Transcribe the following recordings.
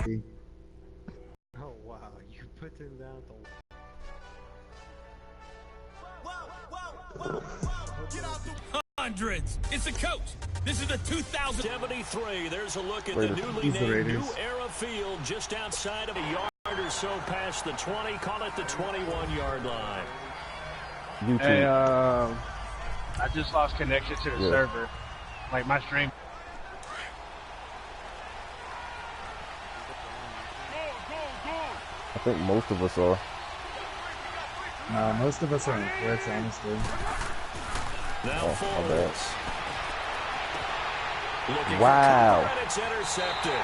Oh wow, you put them down at the... Hundreds. It's a coach. This is the 2073. There's a look at the newly named New Era Field just outside of a yard or so past the 20. Call it the 21-yard line. Hey, I just lost connection to the server. Like my stream. I think most of us are. No, most of us are in quits, honestly. Now Foles. Wow. It's intercepted.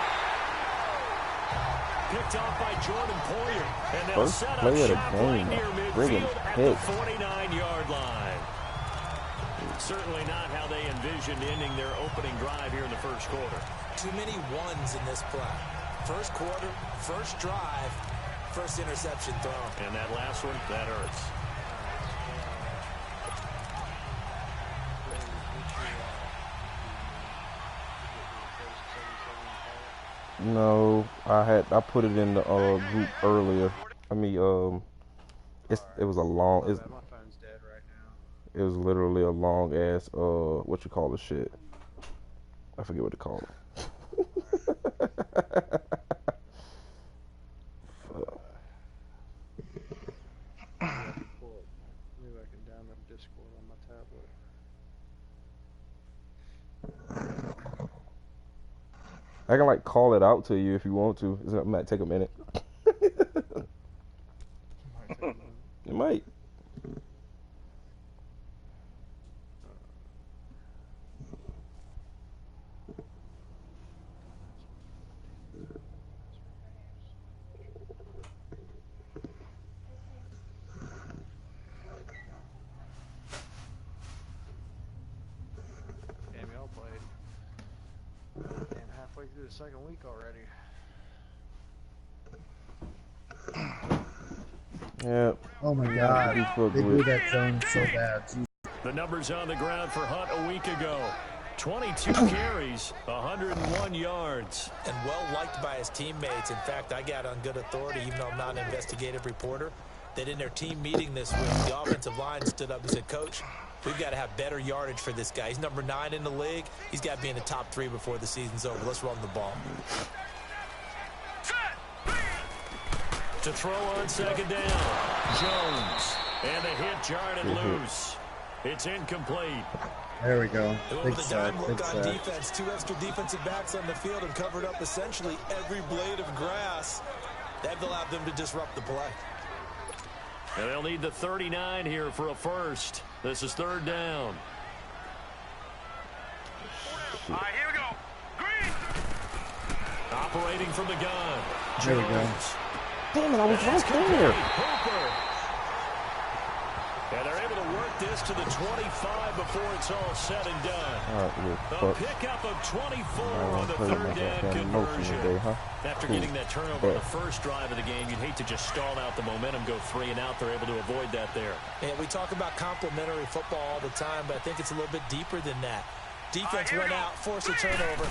Picked off by Jordan Poyer. And they'll First set up play of the shop game. right near Friggin' midfield at pick. the 49-yard line. Certainly not how they envisioned ending their opening drive here in the first quarter. Too many ones in this play. First quarter, first drive, first interception thrown. And that last one, that hurts. No, I put it in the group earlier. I mean, it was a long. My phone's dead right now. It was literally a long ass what you call the shit. I forget what to call it. Maybe I can download Discord on my tablet. I can like call it out to you if you want to. It might take a minute. It might. Damn, y'all played. Damn, halfway through the second week already. Yeah. Oh my god. They blew that zone so bad. The numbers on the ground for Hunt a week ago. 22 carries, 101 yards. And well liked by his teammates. In fact, I got on good authority, even though I'm not an investigative reporter, that in their team meeting this week, the offensive line stood up and said, Coach, we've got to have better yardage for this guy. He's number 9 in the league. He's got to be in the top 3 before the season's over. Let's run the ball. To throw on second down, Jones. And a hit jarred and loose. It's incomplete. There we go. Big sack, big sack. Defense, 2 extra defensive backs on the field and covered up essentially every blade of grass. That allowed them to disrupt the play. And they'll need the 39 here for a first. This is third down. All right, here we go. Green. Operating from the gun. There we go. Damn it, I was right there. Hooper. And they're able to work this to the 25 before it's all said and done. A pickup of 24 on the third down conversion. After getting that turnover on the first drive of the game, you'd hate to just stall out the momentum, go 3 and out. They're able to avoid that there. Yeah, we talk about complementary football all the time, but I think it's a little bit deeper than that. Defense went out, forced a turnover,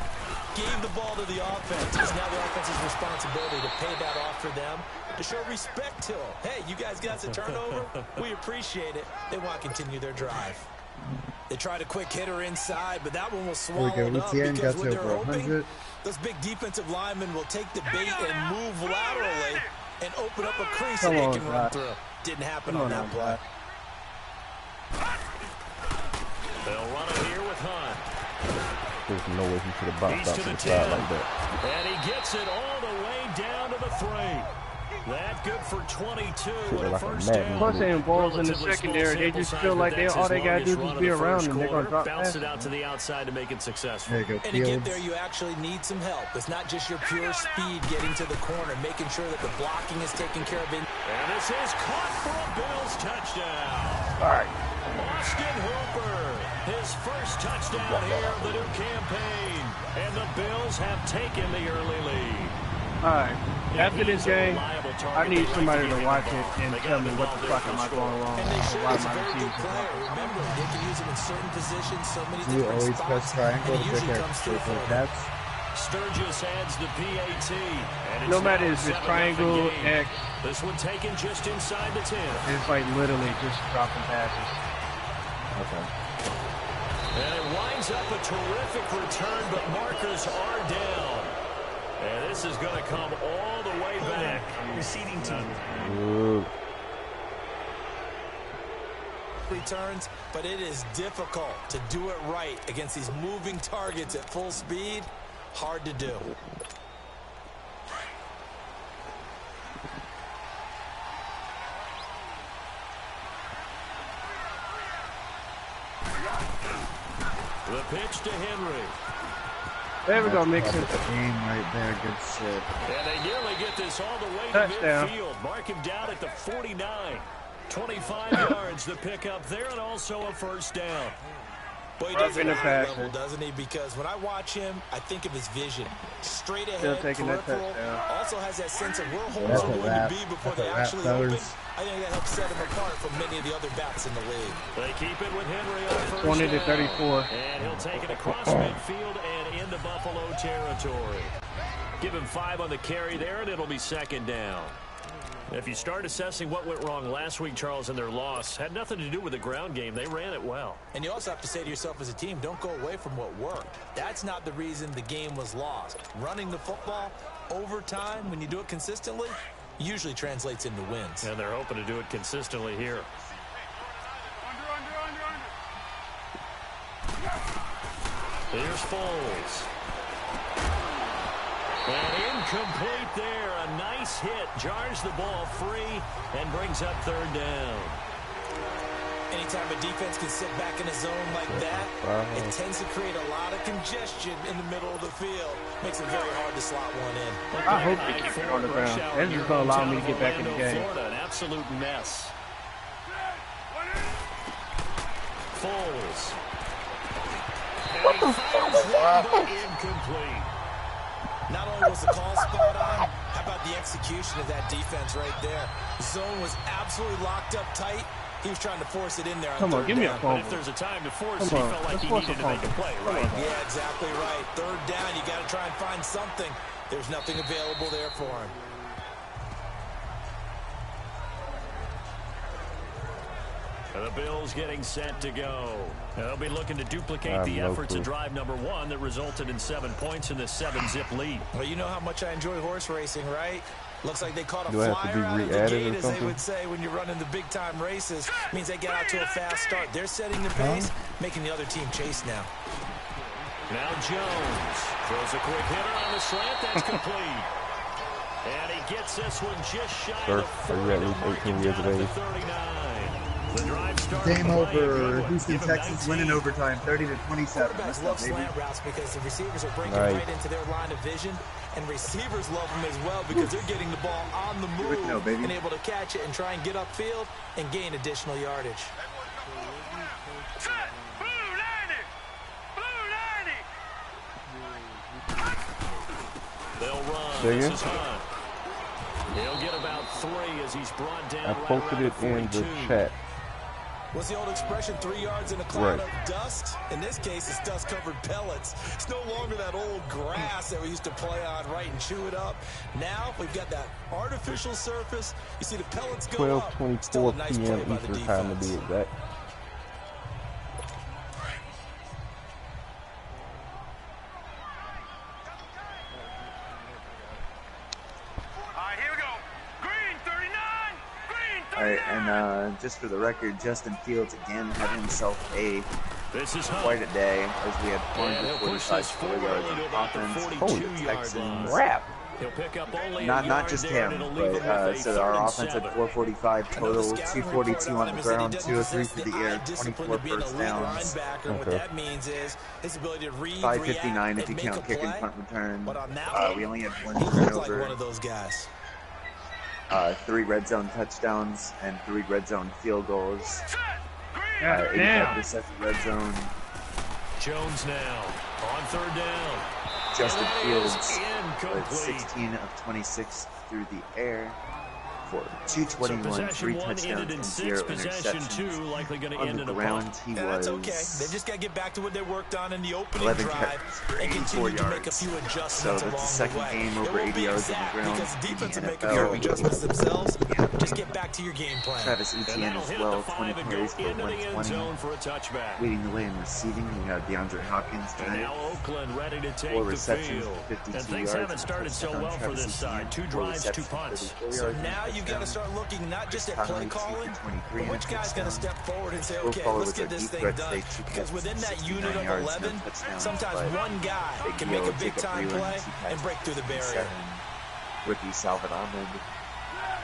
gave the ball to the offense. It's now the offense's responsibility to pay that off for them, to show respect to them. Hey, you guys got the turnover? We appreciate it. They want to continue their drive. They tried a quick hitter inside, but that one was swallowed up because when they're open, those big defensive linemen will take the bait and move laterally and open up a crease and they can run through. Didn't happen on that play. They'll run it here with Hunt. There's no way he could have bounced out to the side like that. And he gets it all the way down to the 3. That good for 22 and a first down. Plus, they balls in the secondary. They just feel like all they got to do is be around and they're going to drop bounce it out to the outside to make it successful. There you go, and to get there, you actually need some help. It's not just your pure speed getting to the corner, making sure that the blocking is taken care of. And this is caught for a Bills touchdown. All right. Austin Hooper, his first touchdown here of the new campaign. And the Bills have taken the early lead. All right. After this game, I need somebody to watch it and tell me what the fuck am I going wrong. And they should. He's a very good player. Remember, they can use him in certain positions, so many different spots. You always press triangle to pick up comes through for that. Sturgis adds the PAT. And No matter if it's triangle, X. This one taken just inside the 10. It's like literally just dropping passes. Okay. And it winds up a terrific return, but markers are down. And this is going to come all the way back. Receiving team. Ooh. Returns, but it is difficult to do it right against these moving targets at full speed. Hard to do. The pitch to Henry. There we go, Mixon. Game right there, good shit. And they nearly get this all the way Touchdown. to midfield. Mark him down at the 49. 25 yards the pickup there, and also a first down. Boy, he does it at a high level, doesn't he? Because when I watch him, I think of his vision. Straight ahead, peripheral. Also has that sense of where holes are going to be before they actually open. I think that helps set him apart from many of the other backs in the league. They keep it with Henry on first 20 to down. 34. And he'll take it across midfield and into Buffalo territory. Give him 5 on the carry there, and it'll be second down. If you start assessing what went wrong last week, Charles, in their loss, had nothing to do with the ground game. They ran it well. And you also have to say to yourself as a team, don't go away from what worked. That's not the reason the game was lost. Running the football over time, when you do it consistently, usually translates into wins. And they're hoping to do it consistently here. Here's Foles. And incomplete there. A nice hit. Jars the ball free and brings up third down. Anytime a defense can sit back in a zone like that, it tends to create a lot of congestion in the middle of the field. Makes it very hard to slot one in. I hope they keep it on the ground. That's just going to allow me to get back in the game. Florida, an absolute mess. Foles. What the fuck? Incomplete. Not only was the call spot on, how about the execution of that defense right there? The zone was absolutely locked up tight. He was trying to force it in there on Come on, give me a down. phone. But if there's a time to force, he felt like he needed to make a play, right? Yeah, exactly right. Third down, you got to try and find something. There's nothing available there for him. And the Bills getting set to go. They'll be looking to duplicate the efforts of drive number 1 that resulted in 7 points in this 7-zip lead. Well, you know how much I enjoy horse racing, right? Looks like they caught a flyer out of the gate, as they would say when you're running the big-time races. Means they get out to a fast start. They're setting the pace, making the other team chase now. Now Jones throws a quick hitter on the slant. That's complete. And he gets this one just shy of 40. 18 years of age. The drive Game over. Houston, Texas winning overtime, 30-27. Quarterbacks love slant routes because the receivers are breaking right into their line of vision, and receivers love them as well because they're getting the ball on the move and able to catch it and try and get upfield and gain additional yardage. They'll run. This is Hunt. He'll get about 3 as he's brought down. I posted it in the chat. What's the old expression, 3 yards in a cloud of dust? In this case, it's dust-covered pellets. It's no longer that old grass that we used to play on, right, and chew it up. Now, we've got that artificial surface. You see the pellets go up. 12:24 p.m. Eastern time to be exact. All right, and just for the record, Justin Fields again had himself quite a day as we had 445 yards on offense. Holy Texans. crap! He'll pick up only Not just him, but so our offense had 445 total, 242 on the ground, 203 through the air, 24 first downs. What that means is his ability to read, 559 if you count kick and punt return. We only had 1 turnover. Like one of those guys. 3 red zone touchdowns and 3 red zone field goals. 85% red zone. Jones now on third down. Justin Fields with 16 of 26 through the air for 221, 3 touchdowns, and 0 interceptions. Likely going to On end the in ground, he was that's okay. They've just got to get back to what they worked on in the opening 11 drive carries for and 84 continue to make a yards. few So adjustments that's the along the second way. game over It won't 80 be yards on the exact ground because the in defense the will make a few NFL. adjustments themselves. Just get back to your game plan. Travis Etienne as well, 20 carries for 120. for a touchback. Leading the way in receiving, we have DeAndre Hopkins And tonight. now Oakland ready to take 4 the receptions field. for 52 And things yards. haven't started so well for this side. 2 drives, 2 punts. So now you've got to start looking not just at play calling, but which guy's going to step forward and say, okay, let's get this thing done. Because within that unit of 11, sometimes one guy can make a big-time play and break through the barrier. Rookie Salvin Ahmed,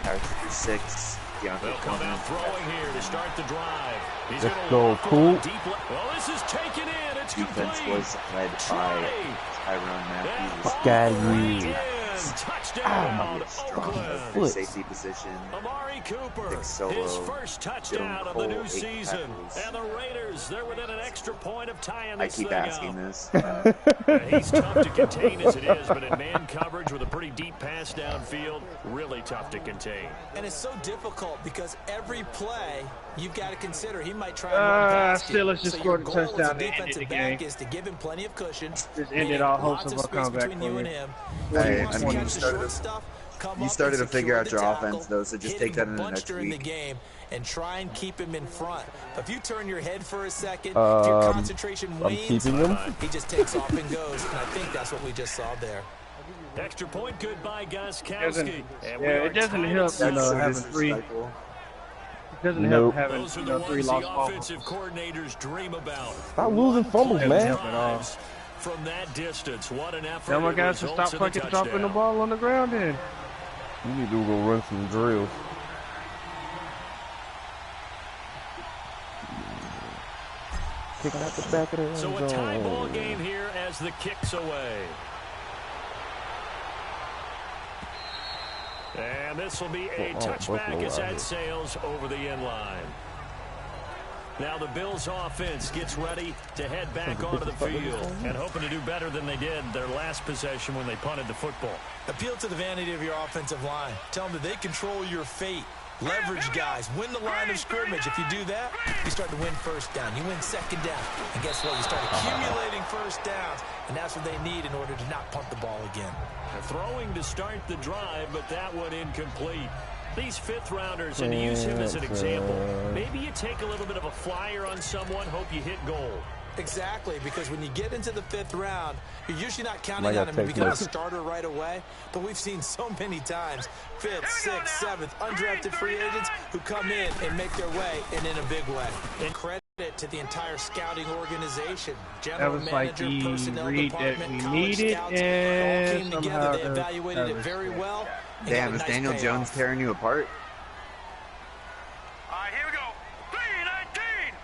carries for 6. They'll come out throwing here to start the drive. He's Let's go, cool. Well, this is taken in. It's Defense complete. was led by Tyrann Mathieu. Fuck out of here. Touchdown, Oakland. Safety position. Amari Cooper, Nick Solo, his first touchdown of the new season. And the Raiders, they're within an extra point of tying this thing up. I keep asking this. He's tough to contain as it is, but in man coverage with a pretty deep pass downfield, really tough to contain. And it's so difficult because every play you've got to consider he might try and run past you. Steelers just scored a touchdown The to end the defensive game. back is to give him plenty of cushion. Just ended all hopes of a comeback between for you me. and him. Hey, He wants I to mean, catch the short stuff, come you up started and to figure secure out the your tackle, offense, though, so just hit take him that a in the bunch next during the week. game and try and keep him in front. But if you turn your head for a second, if your concentration I'm wanes, keeping him. he just takes off and goes. And I think that's what we just saw there. Extra point, good by Gostkowski. It doesn't help, having 3. It doesn't help having, Those are the 3 ones lost the balls. offensive coordinators dream about. Stop losing fumbles, man. From that distance, what an effort. Tell my guys to stop fucking dropping the ball on the ground then. You need to go run some drills. Kicking out the back of the end So a tie ball game here as the kick's away. And this will be a touchback as that sails over the end line. Now the Bills offense gets ready to head back onto the field and hoping to do better than they did their last possession when they punted the football. Appeal to the vanity of your offensive line. Tell them that they control your fate. Leverage guys. Win the line of scrimmage. If you do that, you start to win first down. You win second down. And guess what? You start accumulating first downs. And that's what they need in order to not punt the ball again. Throwing to start the drive, but that one incomplete. These fifth-rounders, and to use him as an example, maybe you take a little bit of a flyer on someone, hope you hit goal. Exactly, because when you get into the 5th round, you're usually not counting on him to become a starter right away. But we've seen so many times 5th, 6th, 7th, undrafted free agents who come in and make their way, and in a big way. And credit to the entire scouting organization. General that was manager, like the personnel read department, that we college needed, scouts, and all came together. They evaluated it very well. Damn, is Daniel Jones tearing you apart? All right, here we go. 3-19.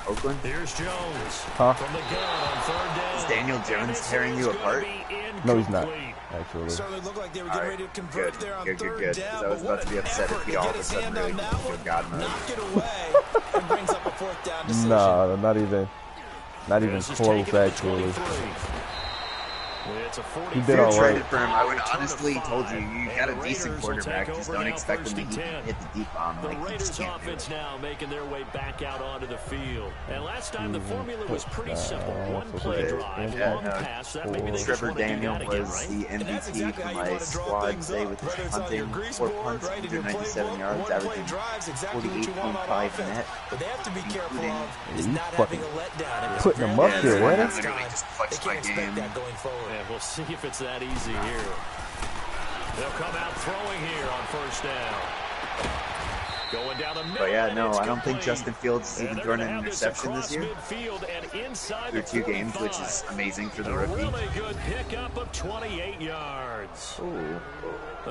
3-19. Oakland? Here's Jones. Huh? From the gun on 3rd down. Is Daniel Jones tearing you apart? No, he's not. Actually. Certainly looked like they were getting ready to convert there on good, 3rd down. Because I was about to be upset if he all of a sudden really went God mode. Knock it away and brings up a 4th down decision. Nah, not even close, actually. He did all right. For him, I would honestly told you, you got a decent quarterback. Just don't expect him to hit the deep bomb. The Raiders offense now making their way back out onto the field. And last time the formula was pretty simple. One play drive, long pass. That maybe they Trevor Daniel was the MVP for my squad today with his punting, 4 punts, 197 yards, averaging 48.5 net. But they have to be careful of is not having a letdown. Putting them up there, right? They can't expect that going forward. Yeah, we'll see if it's that easy here. They'll come out throwing here on 1st down. Going down the middle. But yeah, no, I don't think Justin Fields has even thrown an interception this year. Through 2 games, which is amazing for the rookie. Really good pickup of 28 yards. Ooh.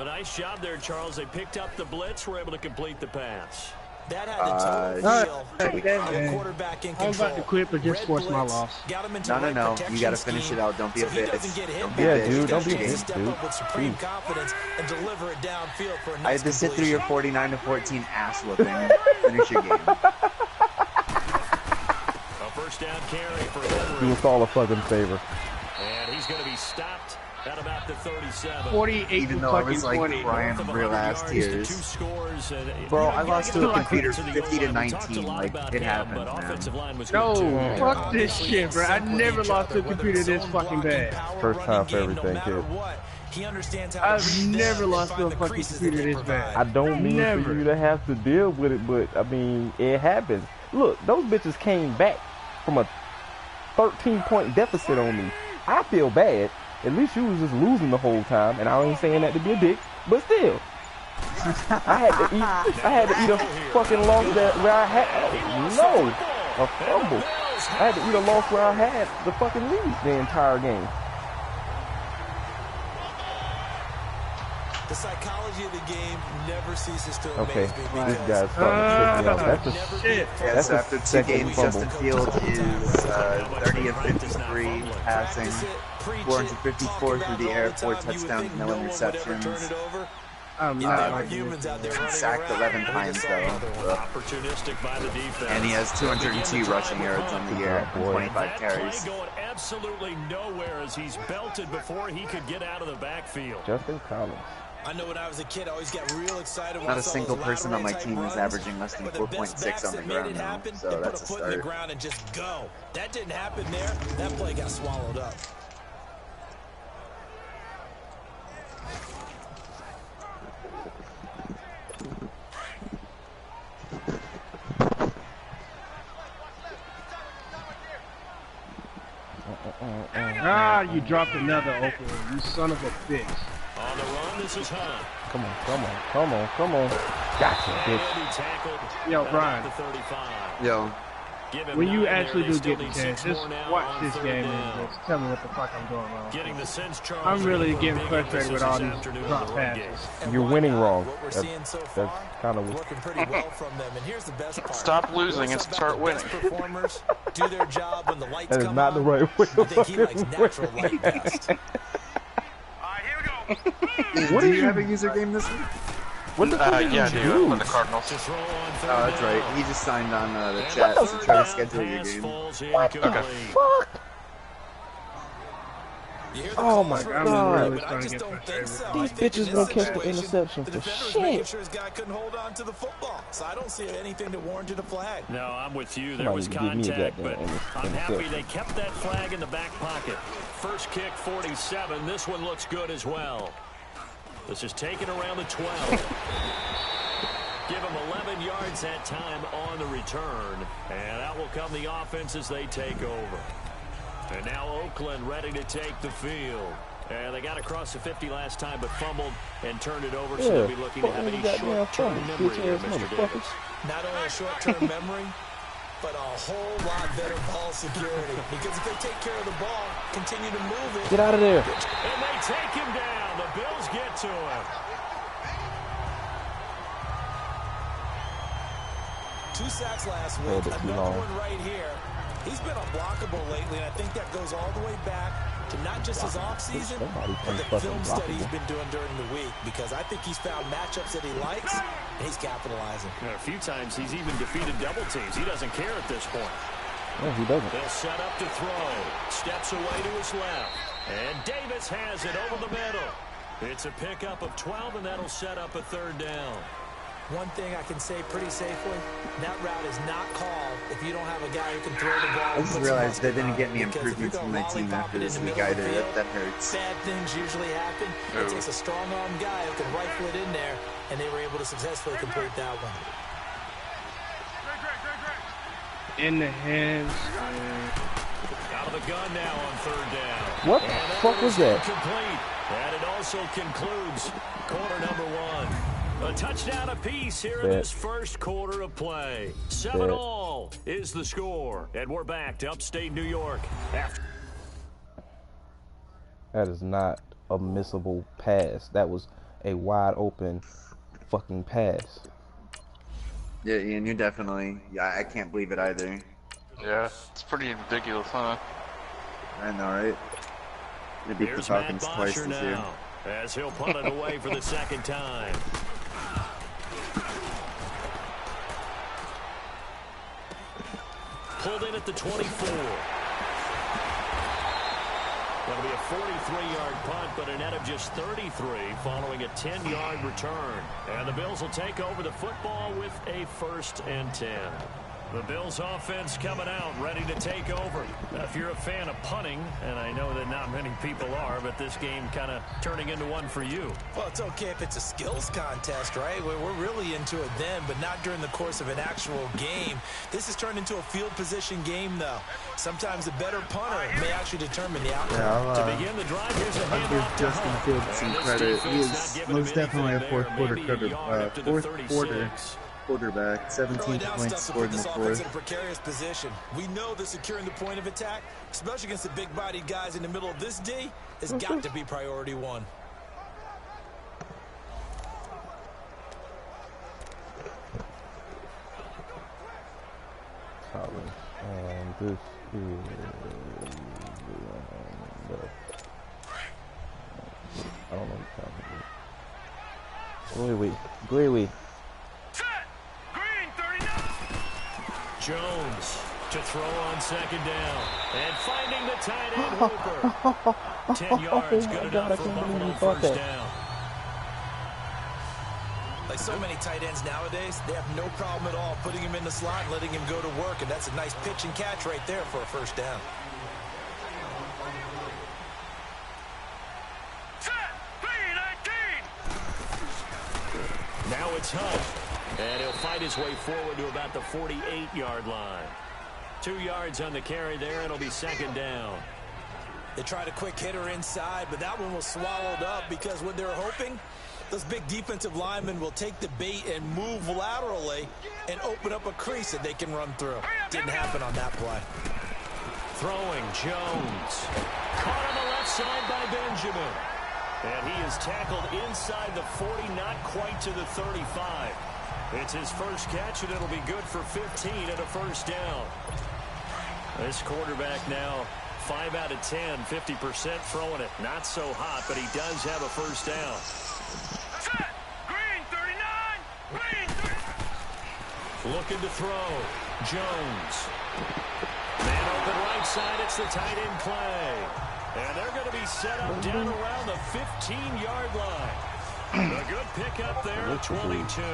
A nice job there, Charles. They picked up the blitz, were able to complete the pass. That had the total feel of a quarterback in control. I was about to quit, but just forced my loss. No. You got to finish it out. Don't be a bitch. Yeah, dude, don't be a bitch, step up with supreme confidence and deliver it downfield for a nice I had to sit through your 49-14 ass whooping. Finish your game. A 1st down carry for Henry. Do us all a fucking favor. And he's going to be stopped at about the 37. 48 Even though I was like 20. crying real ass tears. Bro, I lost to a computer 50 to 19. Like, it happened, man. No, fuck this shit, bro. I never lost to a computer this fucking bad. First time for everything, kid. I've never lost to a fucking computer this bad. I don't mean for you to have to deal with it, but I mean, it happens. Look, those bitches came back from a 13-point deficit on me. I feel bad. At least you was just losing the whole time, and I ain't saying that to be a dick, but still. I had to eat a fucking loss where I had a fumble. I had to eat a loss where I had the fucking lead the entire game. The psychology of the game never ceases to amaze me. This guy's starting to piss me off. That's a shit. Yes, after 2 games, Justin Fields is 30 of 53 passing, 454 through the air, 4 touchdowns, no interceptions. Sacked 11 times though. Opportunistic by the defense. And he has 202 rushing yards on the year, 25 carries. Going absolutely nowhere as he's belted before he could get out of the backfield. Justin Collins. I know when I was a kid, I always got real excited when Not I a saw single those person on my lateral team is runs, averaging less than but the 4.6 on the ground now, so that's a put it in the start. ground and just go. That didn't happen there. That play got swallowed up. You dropped another open one, you son of a bitch. On the run, this is Hunt. Come on. Gotcha, bitch. Yo, Brian. Yo. When you actually do get the chance, just watch this game and just tell me what the fuck I'm doing wrong. I'm really getting frustrated with all these drop passes. You're winning wrong. What we're seeing so far, kind of working pretty well from them. And here's the best part. Stop losing and start winning. Performers do their job when the lights that is come not on. the right way. I think he likes natural light best. What do you have a user game this week? What the fuck yeah, I do. With the Cardinals. Oh, that's right. He just signed on the chat to try to schedule your game. What the fuck? Oh my god. These bitches won't catch the interception for shit. Sure his guy couldn't hold on to the football. So I don't see anything that warranted a flag. No, I'm with you. There was contact, but I'm happy they kept that flag in the back pocket. First kick, 47. This one looks good as well. This is taken around the 12. Give him 11 yards that time on the return. And out will come the offense as they take over. And now Oakland ready to take the field. And they got across the 50 last time, but fumbled and turned it over. So they'll be looking to have any short-term memory here, Mr. Davis. Not only a short-term memory, but a whole lot better ball security. Because if they take care of the ball, continue to move it. Get out of there. And they take him down. The Bills get to him. 2 sacks last week. Another one right here. He's been unblockable lately, and I think that goes all the way back to not just his offseason, but the film study he's been doing during the week, because I think he's found matchups that he likes, and he's capitalizing. A few times he's even defeated double teams. He doesn't care at this point. No, he doesn't. They'll set up to throw. Steps away to his left. And Davis has it over the middle. It's a pickup of 12, and that'll set up a third down. One thing I can say pretty safely, that route is not called if you don't have a guy who can throw the ball. I just realized they didn't get any improvements from my team after this week either. That hurts. Bad things usually happen. It takes a strong-arm guy who can rifle it in there, and they were able to successfully complete that one. In the hands. Out of the gun now on third down. What the fuck was that? Complete. And it also concludes quarter number 1. A touchdown apiece here in this first quarter of play. 7-all is the score. And we're back to upstate New York. That is not a missable pass. That was a wide open fucking pass. Yeah, Ian, you definitely. Yeah, I can't believe it either. Yeah, it's pretty ridiculous, huh? I know, right? They beat the Falcons twice this year. As he'll punt it away for the second time. Pulled in at the 24. That'll be a 43-yard punt, but a net of just 33 following a 10-yard return. And the Bills will take over the football with a 1st and 10. The Bills offense coming out, ready to take over. Now, if you're a fan of punting, and I know that not many people are, but this game kind of turning into one for you. Well, it's okay if it's a skills contest, right? We're really into it then, but not during the course of an actual game. This has turned into a field position game, though. Sometimes the better punter may actually determine the outcome. Yeah, to begin the drive, here's a handoff to Justin Fields some credit. He is most definitely a fourth quarter quarterback. 17 points scored in the fourth. In a precarious position. We know that securing the point of attack, especially against the big-bodied guys in the middle of this D, has got to be priority one. And this is I don't know what time it is. Go away. Jones to throw on 2nd down. And finding the tight end Hooper. 10 yards, good enough for Buffalo 1st down. Like so many tight ends nowadays, they have no problem at all putting him in the slot and letting him go to work. And that's a nice pitch and catch right there for a 1st down. Now it's Hunt. And he'll fight his way forward to about the 48-yard line. 2 yards on the carry there. It'll be 2nd down. They tried a quick hitter inside, but that one was swallowed up because what they're hoping, those big defensive linemen will take the bait and move laterally and open up a crease that they can run through. Didn't happen on that play. Throwing Jones. Caught on the left side by Benjamin. And he is tackled inside the 40, not quite to the 35. It's his first catch, and it'll be good for 15 and a 1st down. This quarterback now 5 out of 10, 50% throwing it. Not so hot, but he does have a 1st down. Green 39! Green 39! Looking to throw. Jones. Man open right side. It's the tight end play. And they're going to be set up down around the 15-yard line. A good pickup there at 22.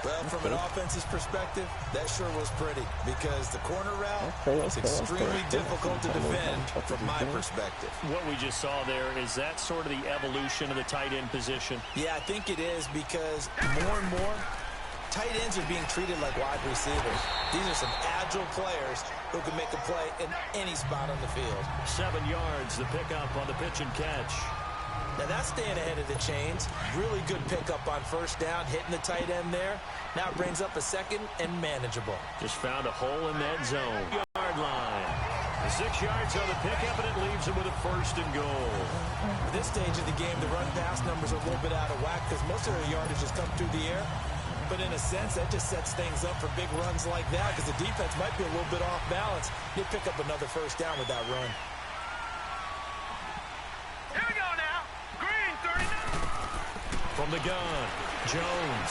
Well, from an offense's perspective, that sure was pretty because the corner route is extremely difficult to defend from my perspective. What we just saw there, is that sort of the evolution of the tight end position? Yeah, I think it is because more and more, tight ends are being treated like wide receivers. These are some agile players who can make a play in any spot on the field. 7 yards, the pickup on the pitch and catch. Now that's staying ahead of the chains. Really good pickup on 1st down, hitting the tight end there. Now it brings up a 2nd and manageable. Just found a hole in that zone. Yard line. The 6 yards on the pickup, and it leaves him with a 1st and goal. At this stage of the game, the run-pass numbers are a little bit out of whack because most of their yardage has come through the air. But in a sense, that just sets things up for big runs like that because the defense might be a little bit off balance. They pick up another 1st down with that run. Here we go now. Green 39. From the gun, Jones.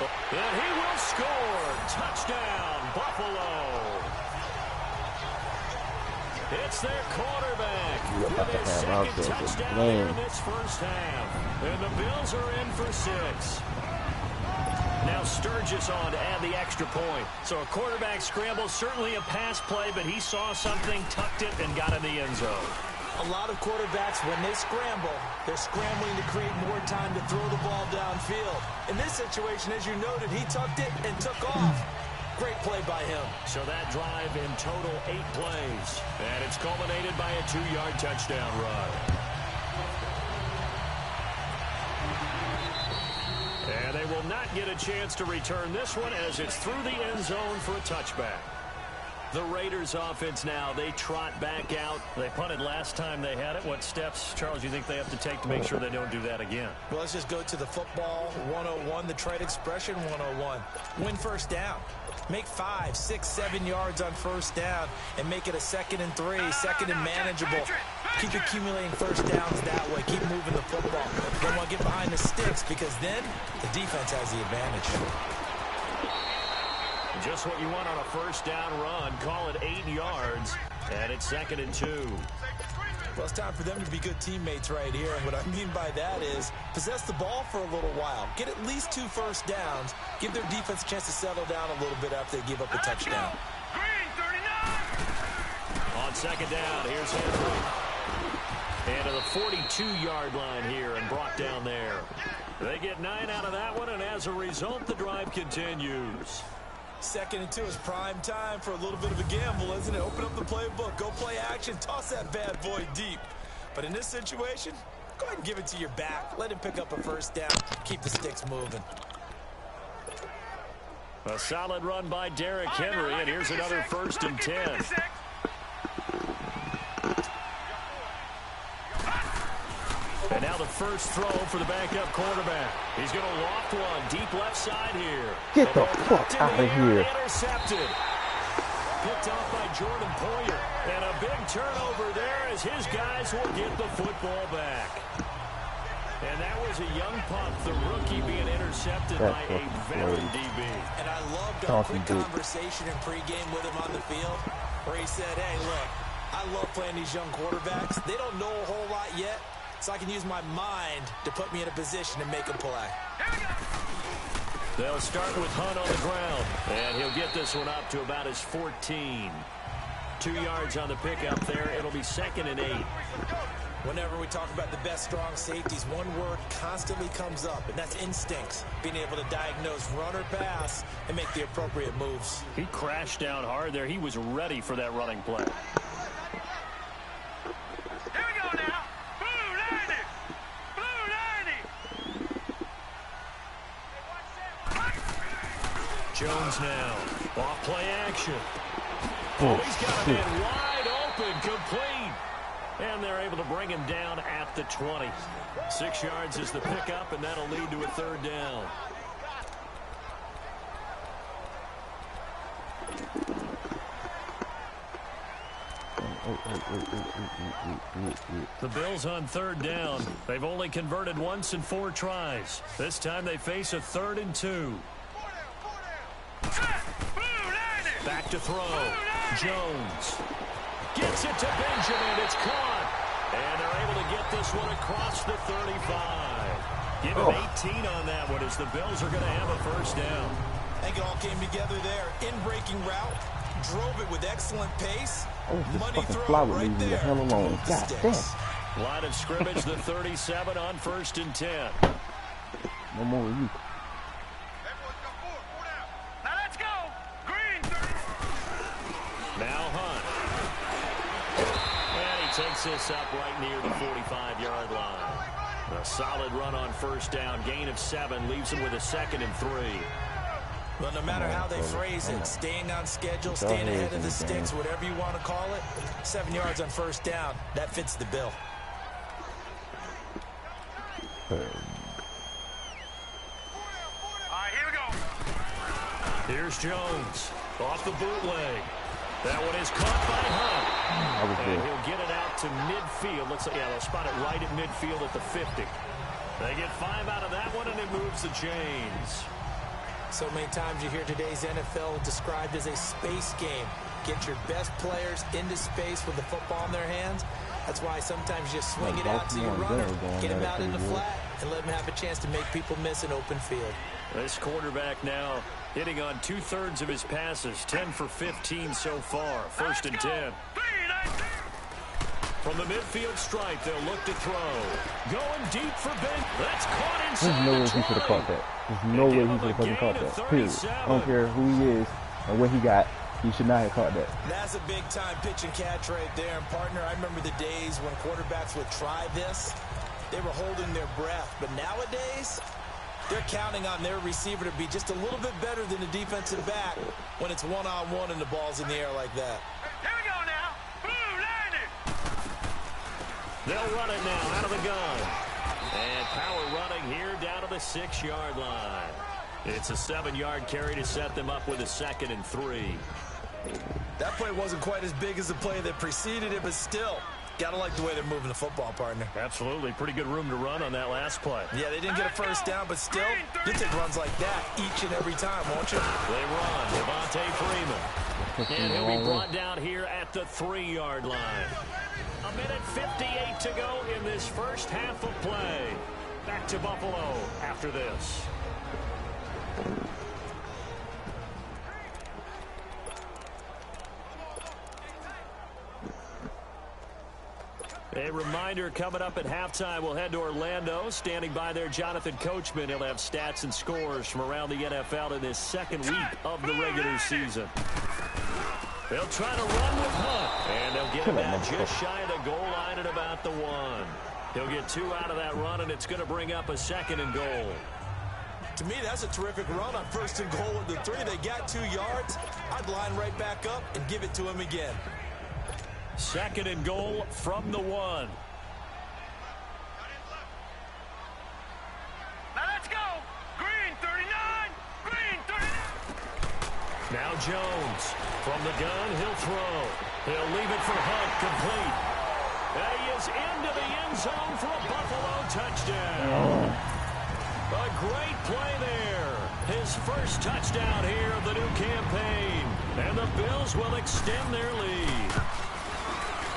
And he will score. Touchdown, Buffalo. It's their quarterback with his 2nd touchdown here in this 1st half. And the Bills are in for 6. Now Sturgis on to add the extra point. So a quarterback scramble, certainly a pass play, but he saw something, tucked it, and got in the end zone. A lot of quarterbacks, when they scramble, they're scrambling to create more time to throw the ball downfield. In this situation, as you noted, he tucked it and took off. Great play by him. So that drive in total 8 plays. And it's culminated by a 2-yard touchdown run. And they will not get a chance to return this one as it's through the end zone for a touchback. The Raiders offense now, they trot back out. They punted last time they had it. What steps, Charles, do you think they have to take to make sure they don't do that again? Well, let's just go to the football 101, the trade expression 101. Win 1st down. Make 5, 6, 7 yards on 1st down and make it a 2nd and 3, 2nd and manageable. Keep accumulating 1st downs that way. Keep moving the football. Don't want to get behind the sticks because then the defense has the advantage. Just what you want on a 1st down run. Call it 8 yards. And it's 2nd and 2. Well, it's time for them to be good teammates right here. And what I mean by that is possess the ball for a little while. Get at least 2 first downs. Give their defense a chance to settle down a little bit after they give up a touchdown. On 2nd down, here's Henry. And to the 42-yard line here and brought down there. They get 9 out of that one, and as a result, the drive continues. 2nd and 2 is prime time for a little bit of a gamble, isn't it? Open up the playbook, go play action, toss that bad boy deep. But in this situation, go ahead and give it to your back. Let him pick up a first down. Keep the sticks moving. A solid run by Derrick Henry, and here's another 1st and 10. And now the first throw for the backup quarterback. He's going to loft one deep left side here. Get the fuck out of here. Intercepted. Picked off by Jordan Poyer. And a big turnover there as his guys will get the football back. And that was a young pup, the rookie being intercepted by a veteran DB. And I loved our quick conversation in pregame with him on the field where he said, hey, look, I love playing these young quarterbacks. They don't know a whole lot yet. So I can use my mind to put me in a position to make a play. They'll start with Hunt on the ground. And he'll get this one up to about his 14. 2 yards on the pickup there. It'll be 2nd and 8. Whenever we talk about the best strong safeties, one word constantly comes up, and that's instincts. Being able to diagnose run or pass and make the appropriate moves. He crashed down hard there. He was ready for that running play. Jones now. Off play action. Oh, he's got a man wide open, complete. And they're able to bring him down at the 20. 6 yards is the pickup, and that'll lead to a 3rd down. The Bills on 3rd down. They've only converted once in 4 tries. This time they face a 3rd and 2. Back to throw. Jones gets it to Benjamin. It's caught. And they're able to get this one across the 35. Give him 18 on that one as the Bills are going to have a 1st down. I think it all came together there. In-breaking route. Drove it with excellent pace. Money throw right there. The hell alone. God damn. Line of scrimmage, the 37 on 1st and 10. No more of you. Now Hunt. And he takes this up right near the 45-yard line. A solid run on 1st down. Gain of 7 leaves him with a 2nd and 3. Well, no matter how they phrase it, staying on schedule, staying ahead of the sticks, whatever you want to call it, 7 yards on 1st down, that fits the bill. All right, here we go. Here's Jones off the bootleg. That one is caught by Hunt. And he'll get it out to midfield. Looks like, they'll spot it right at midfield at the 50. They get 5 out of that one, and it moves the chains. So many times you hear today's NFL described as a space game. Get your best players into space with the football in their hands. That's why sometimes you swing it out to your runner, get him out in the flat, and let him have a chance to make people miss an open field. This quarterback now hitting on 2/3 of his passes, 10 for 15 so far. 1st and 10. From the midfield stripe, they'll look to throw. Going deep for Ben. That's caught inside. There's no way he should have caught that. There's no way he should have fucking caught that. Period. I don't care who he is and what he got. He should not have caught that. That's a big-time pitch and catch right there. And, partner, I remember the days when quarterbacks would try this. They were holding their breath. But nowadays, they're counting on their receiver to be just a little bit better than the defensive back when it's one-on-one and the ball's in the air like that. Here we go now. Blue, landed. They'll run it now out of the gun. And power running here down to the 6-yard line. It's a 7-yard carry to set them up with a 2nd and 3. That play wasn't quite as big as the play that preceded it, but still, gotta like the way they're moving the football, partner. Absolutely. Pretty good room to run on that last play. Yeah, they didn't get a 1st down, but still, you take runs like that each and every time, won't you? They run. Devontae Freeman. And he'll be brought down here at the 3-yard line. 1:58 to go in this first half of play. Back to Buffalo after this. A reminder, coming up at halftime, we'll head to Orlando. Standing by there, Jonathan Coachman. He'll have stats and scores from around the NFL in this second week of the regular season. They'll try to run with Hunt, and they'll get him out just shy of the goal line at about the 1. He'll get 2 out of that run, and it's going to bring up a 2nd and goal. To me, that's a terrific run on 1st and goal with the 3. They got 2 yards. I'd line right back up and give it to him again. 2nd and goal from the 1. Now let's go. Green 39. Green 39. Now Jones from the gun. He'll throw. He'll leave it for Hunt, complete. And he is into the end zone for a Buffalo touchdown. A great play there. His first touchdown here of the new campaign. And the Bills will extend their lead.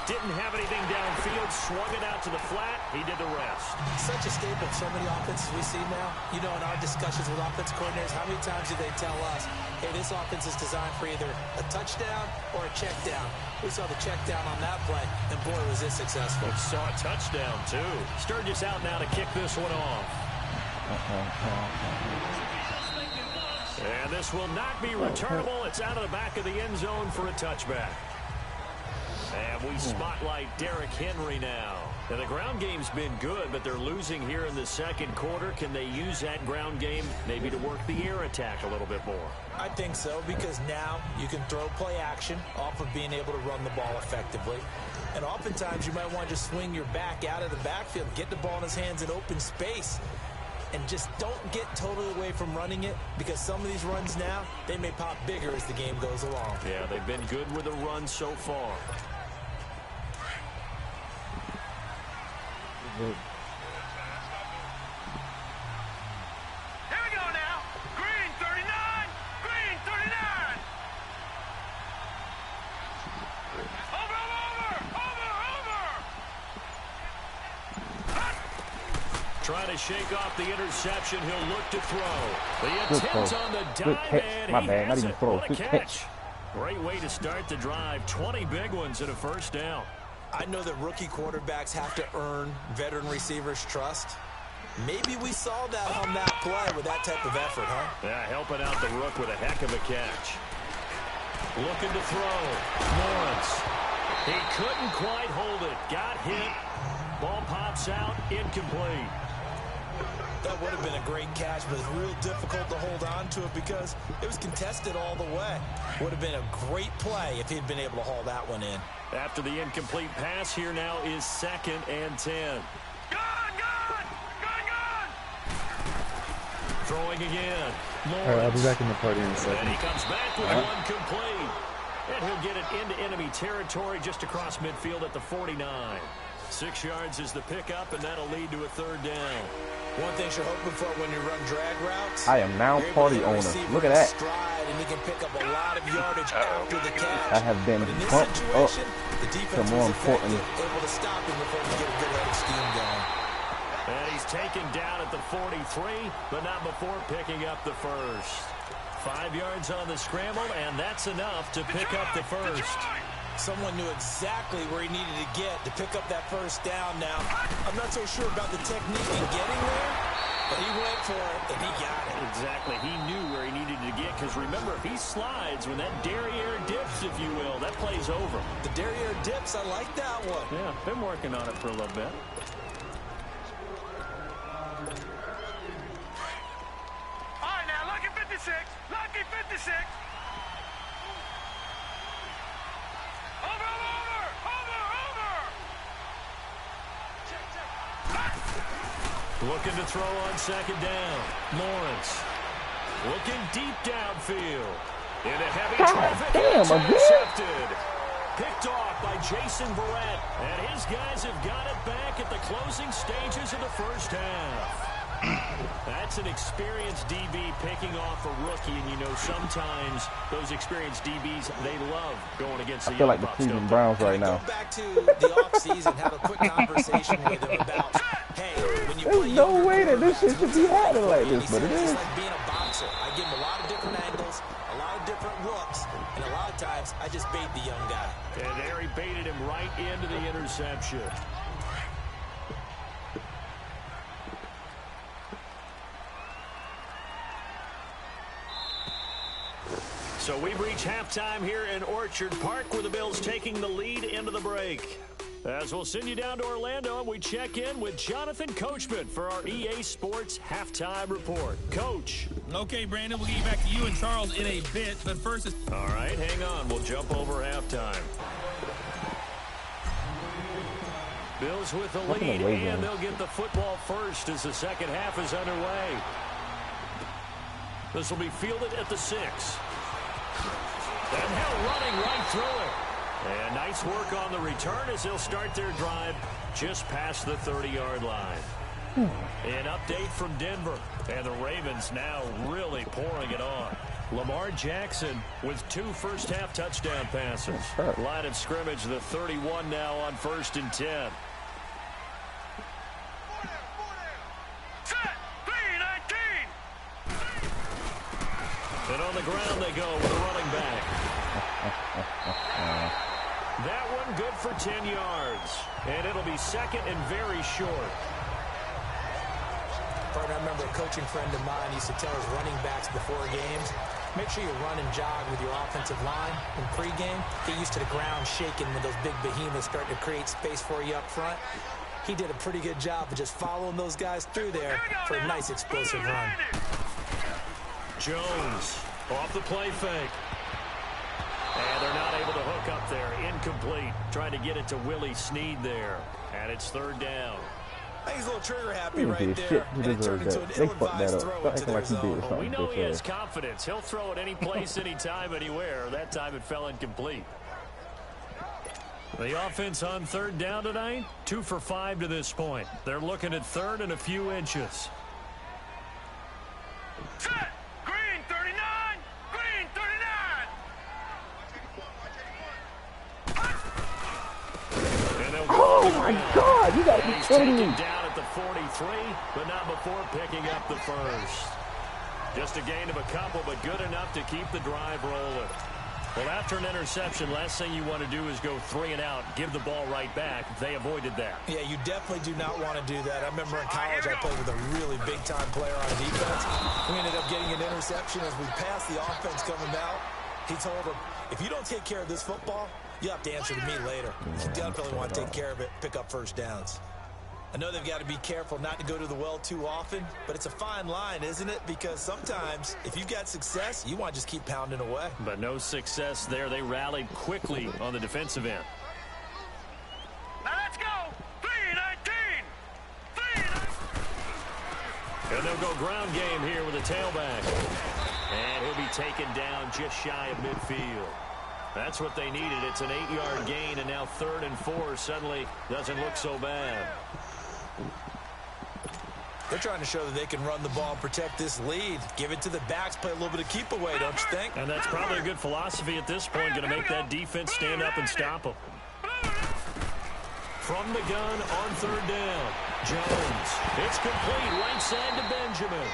Didn't have anything downfield, swung it out to the flat. He did the rest. Such a staple of so many offenses we see now. You know, in our discussions with offense coordinators, how many times do they tell us, hey, this offense is designed for either a touchdown or a check down. We saw the check down on that play, and boy, was it successful. We saw a touchdown, too. Sturgis out now to kick this one off. And this will not be returnable. It's out of the back of the end zone for a touchback. And we spotlight Derrick Henry now. And the ground game's been good, but they're losing here in the second quarter. Can they use that ground game maybe to work the air attack a little bit more? I think so, because now you can throw play action off of being able to run the ball effectively. And oftentimes you might want to just swing your back out of the backfield, get the ball in his hands in open space, and just don't get totally away from running it, because some of these runs now, they may pop bigger as the game goes along. Yeah, they've been good with the run so far. Here we go now. Green 39. Green 39. Over. Trying to shake off the interception. He'll look to throw. The attempt on the dive, and My he bad. Not has even it. throw. What a catch. Great way to start the drive. 20 big ones and a first down. I know that rookie quarterbacks have to earn veteran receivers' trust. Maybe we saw that on that play with that type of effort, huh? Yeah, helping out the rook with a heck of a catch. Looking to throw. Lawrence. He couldn't quite hold it. Got hit. Ball pops out. Incomplete. That would have been a great catch, but it's real difficult to hold on to it because it was contested all the way. Would have been a great play if he'd been able to haul that one in. After the incomplete pass, here now is 2nd and 10. Gone. Throwing again. Lawrence. All right, I'll be back in the party in a second. And he comes back with one complete. And he'll get it into enemy territory just across midfield at the 49. 6 yards is the pickup, and that'll lead to a 3rd down. One thing you're hoping for when you run drag routes. I am now party owner. Look at that. Stride, and he can pick up a lot of yardage after the catch. I have been bumped up to more important. Able to stop him before we get a good headed scheme going. And he's taken down at the 43, but not before picking up the first. 5 yards on the scramble, and that's enough to pick up the first. Someone knew exactly where he needed to get to pick up that first down. Now, I'm not so sure about the technique in getting there, but he went for it, and he got it. Exactly. He knew where he needed to get, because remember, if he slides, when that derriere dips, if you will, that play's over. The derriere dips, I like that one. Yeah, been working on it for a little bit. All right, now, lucky 56. Lucky 56. Looking to throw on 2nd down. Lawrence. Looking deep downfield. Into heavy traffic. Damn, intercepted. Picked off by Jason Barrett. And his guys have got it back at the closing stages of the first half. That's an experienced DB picking off a rookie, and you know sometimes those experienced DBs, they love going against the I feel like the Cleveland Browns right now. Go back to the offseason, have a quick conversation with him about, hey, when you There's no way that this shit should be happening like this, but it is. It's like being a boxer. I give him a lot of different angles, a lot of different looks, and a lot of times I just bait the young guy. And there he baited him right into the interception. So we've reached halftime here in Orchard Park with the Bills taking the lead into the break. As we'll send you down to Orlando, and we check in with Jonathan Coachman for our EA Sports Halftime Report. Coach. Okay, Brandon, we'll get you back to you and Charles in a bit, but first it's... All right, hang on. We'll jump over halftime. Bills with the lead, and they'll get the football first as the second half is underway. This will be fielded at the 6. And Hill running right through it. And nice work on the return as they'll start their drive just past the 30-yard line. An update from Denver. And the Ravens now really pouring it on. Lamar Jackson with 2 first-half touchdown passes. Line of scrimmage, the 31 now on 1st and 10. And on the ground they go with a running back. That one good for 10 yards. And it'll be second and very short. Partner, I remember a coaching friend of mine used to tell his running backs before games, make sure you run and jog with your offensive line in pregame. Get used to the ground shaking when those big behemoths start to create space for you up front. He did a pretty good job of just following those guys through there for a nice explosive run. Jones off the play fake. And they're not able to hook up there. Incomplete. Trying to get it to Willie Snead there. And it's 3rd down. He's a little trigger happy right there. And it turned into an ill-advised throw into their zone. Well, we know he has confidence. He'll throw it any place, anytime, anywhere. That time it fell incomplete. The offense on 3rd down tonight, 2 for 5 to this point. They're looking at 3rd and a few inches. Green 39! Green 39! Oh my God! You got to be kidding me! Down at the 43, but not before picking up the first. Just a gain of a couple, but good enough to keep the drive rolling. Well, after an interception, last thing you want to do is go 3 and out, give the ball right back. They avoided that. Yeah, you definitely do not want to do that. I remember in college I played with a really big-time player on defense. We ended up getting an interception as we passed the offense coming out. He told him, if you don't take care of this football, you have to answer to me later. You definitely want to take care of it, pick up first downs. I know they've got to be careful not to go to the well too often, but it's a fine line, isn't it? Because sometimes, if you've got success, you want to just keep pounding away. But no success there. They rallied quickly on the defensive end. Now let's go! 3-19! And they'll go ground game here with a tailback. And he'll be taken down just shy of midfield. That's what they needed. It's an 8-yard gain, and now 3rd and 4 suddenly doesn't look so bad. They're trying to show that they can run the ball and protect this lead. Give it to the backs, play a little bit of keep away, don't you think? And that's probably a good philosophy at this point, going to make that defense stand up and stop them. From the gun on 3rd down, Jones. It's complete, right side to Benjamin.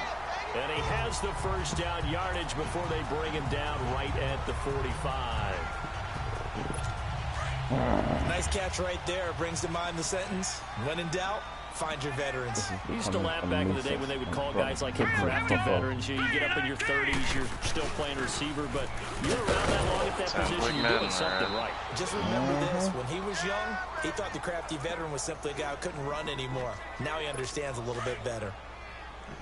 And he has the first down yardage before they bring him down right at the 45. Nice catch right there. Brings to mind the sentence, when in doubt, find your veterans. We used to laugh back in the day when they would call guys like him crafty veterans. You get up in your 30s, you're still playing receiver, but you're around that long at that position, you're doing something right. Just remember this, when he was young, he thought the crafty veteran was simply a guy who couldn't run anymore. Now he understands a little bit better.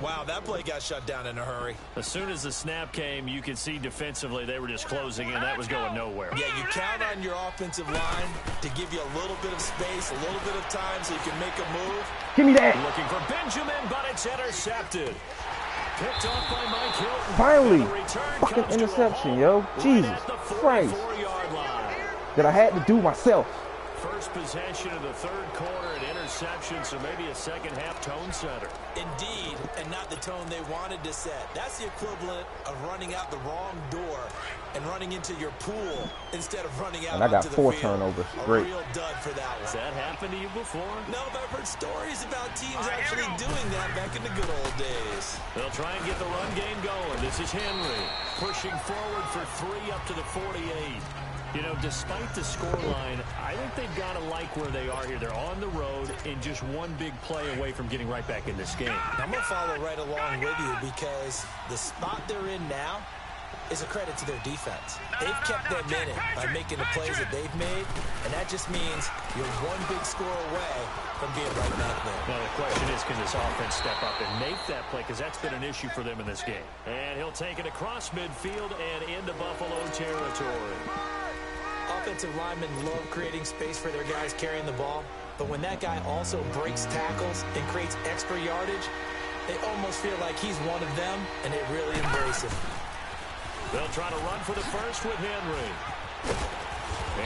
Wow, that play got shut down in a hurry. As soon as the snap came, you could see defensively they were just closing in. That was going nowhere. Yeah, you count on your offensive line to give you a little bit of space, a little bit of time so you can make a move. Give me that. Looking for Benjamin, but it's intercepted. Picked off by Mike Hilton. Finally. Fucking interception, yo. Jesus Christ. That I had to do myself. first possession of the third quarter, an interception, so maybe a second-half tone setter. Indeed, and not the tone they wanted to set. That's the equivalent of running out the wrong door and running into your pool instead of running out and I got onto 4 the field. turnovers. Great. A real dud for that one. Has that happened to you before? No, but I've heard stories about teams actually doing that back in the good old days. They'll try and get the run game going. This is Henry pushing forward for 3 up to the 48. You know, despite the scoreline, I think they've got to like where they are here. They're on the road and just one big play away from getting right back in this game. I'm going to follow right along with you because the spot they're in now is a credit to their defense. They've kept them in it by making the plays that they've made, and that just means you're one big score away from being right back there. Now the question is, can this offense step up and make that play, because that's been an issue for them in this game. And he'll take it across midfield and into Buffalo territory. Offensive linemen love creating space for their guys carrying the ball, but when that guy also breaks tackles and creates extra yardage, they almost feel like he's one of them, and they really embrace him. They'll try to run for the first with Henry.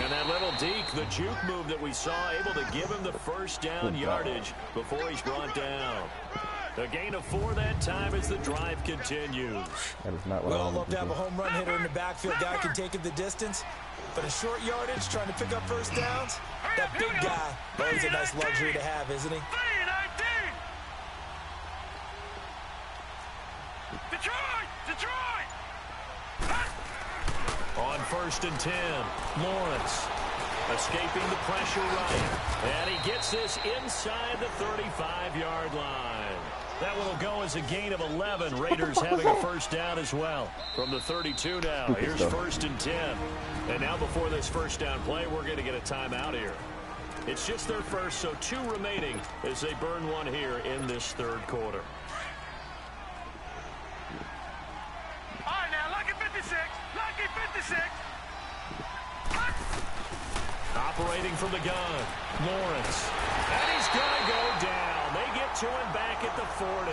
And that little deke, the juke move that we saw, able to give him the first down yardage before he's brought down. A gain of 4 that time as the drive continues. That is not what we I all wanted love to have a home run hitter in the backfield. Guy can take it the distance. But a short yardage, trying to pick up first downs, that big guy, always a nice luxury to have, isn't he? Detroit! On 1st and 10, Lawrence escaping the pressure right. And he gets this inside the 35-yard line. That one will go as a gain of 11. Raiders having a first down as well. From the 32 now, here's 1st and 10. And now before this first down play, we're going to get a timeout here. It's just their first, so 2 remaining as they burn one here in this third quarter. All right, now, lucky 56. Lucky 56. Operating from the gun, Lawrence. And he's going to go down. They get to him back at the 40.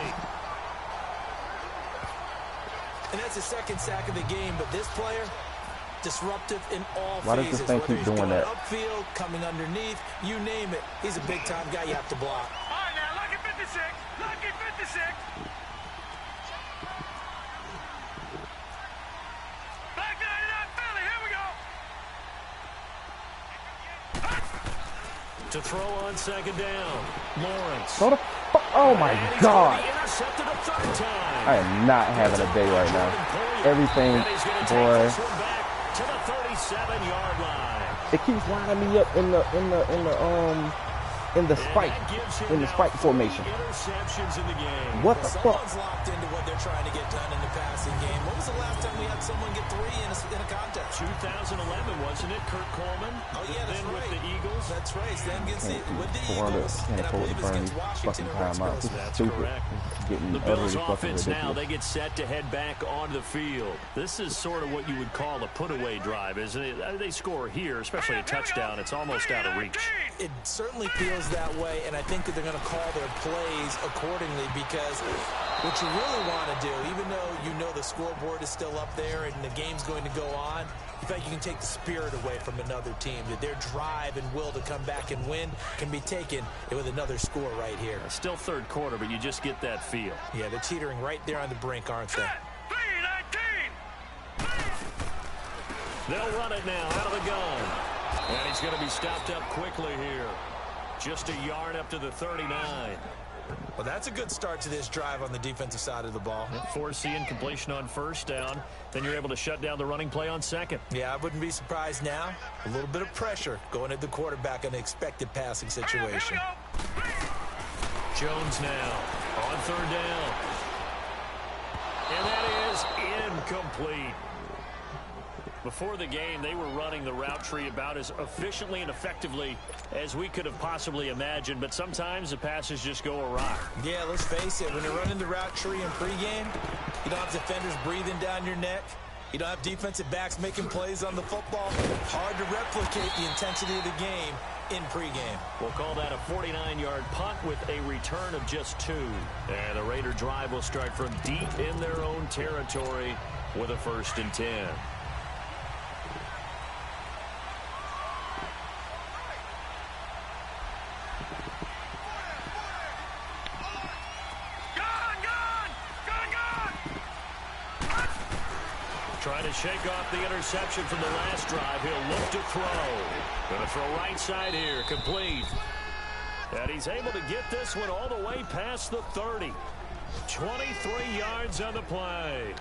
And that's the second sack of the game, but this player, disruptive in all Why phases. does this thing keep doing that? Upfield, coming underneath, you name it. He's a big-time guy you have to block. All right, now, lucky 56. Lucky 56. Back 99 Philly. Here we go. To throw on second down, Lawrence. Oh my God! Intercepted a 3rd time. I am not having a day right now. Everything, boy. To the 37-yard line. It keeps lining me up in the spike formation. Interceptions in the game. What the fuck? Someone's locked into what they're trying to get done in the passing game. When was the last time we had someone get 3 in a contest? 2011, wasn't it, Kurt Coleman? Oh, yeah, that's then right. With the Eagles. That's right. Then gets with the 400, Eagles. can't And I afford to believe it's burn against these Washington fucking or time out. Rex This is That's stupid. correct. This is getting The Bills utterly fucking offense now, ridiculous. they get set to head back onto the field. This is sort of what you would call a put-away drive, isn't it? They score here, especially a touchdown. It's almost out of reach. It certainly feels that way, and I think that they're going to call their plays accordingly because what you really want to do, even though you know the scoreboard is still up there and the game's going to go on, in fact, you can take the spirit away from another team, that their drive and will to come back and win can be taken with another score right here. Still third quarter, but you just get that feel. Yeah, they're teetering right there on the brink, aren't they? 3-19. They'll run it now out of the gun. And he's going to be stopped up quickly here. Just a yard up to the 39. Well, that's a good start to this drive on the defensive side of the ball. Forcing completion on first down. Then you're able to shut down the running play on second. Yeah, I wouldn't be surprised now. A little bit of pressure going at the quarterback in the expected passing situation. Jones now on 3rd down. And that is incomplete. Before the game, they were running the route tree about as efficiently and effectively as we could have possibly imagined, but sometimes the passes just go awry. Yeah, let's face it, when you're running the route tree in pregame, you don't have defenders breathing down your neck. You don't have defensive backs making plays on the football. Hard to replicate the intensity of the game in pregame. We'll call that a 49-yard punt with a return of just 2. And the Raider drive will start from deep in their own territory with a 1st and 10. Trying to shake off the interception from the last drive. He'll look to throw. Going to throw right side here. Complete. And he's able to get this one all the way past the 30. 23 yards on the play.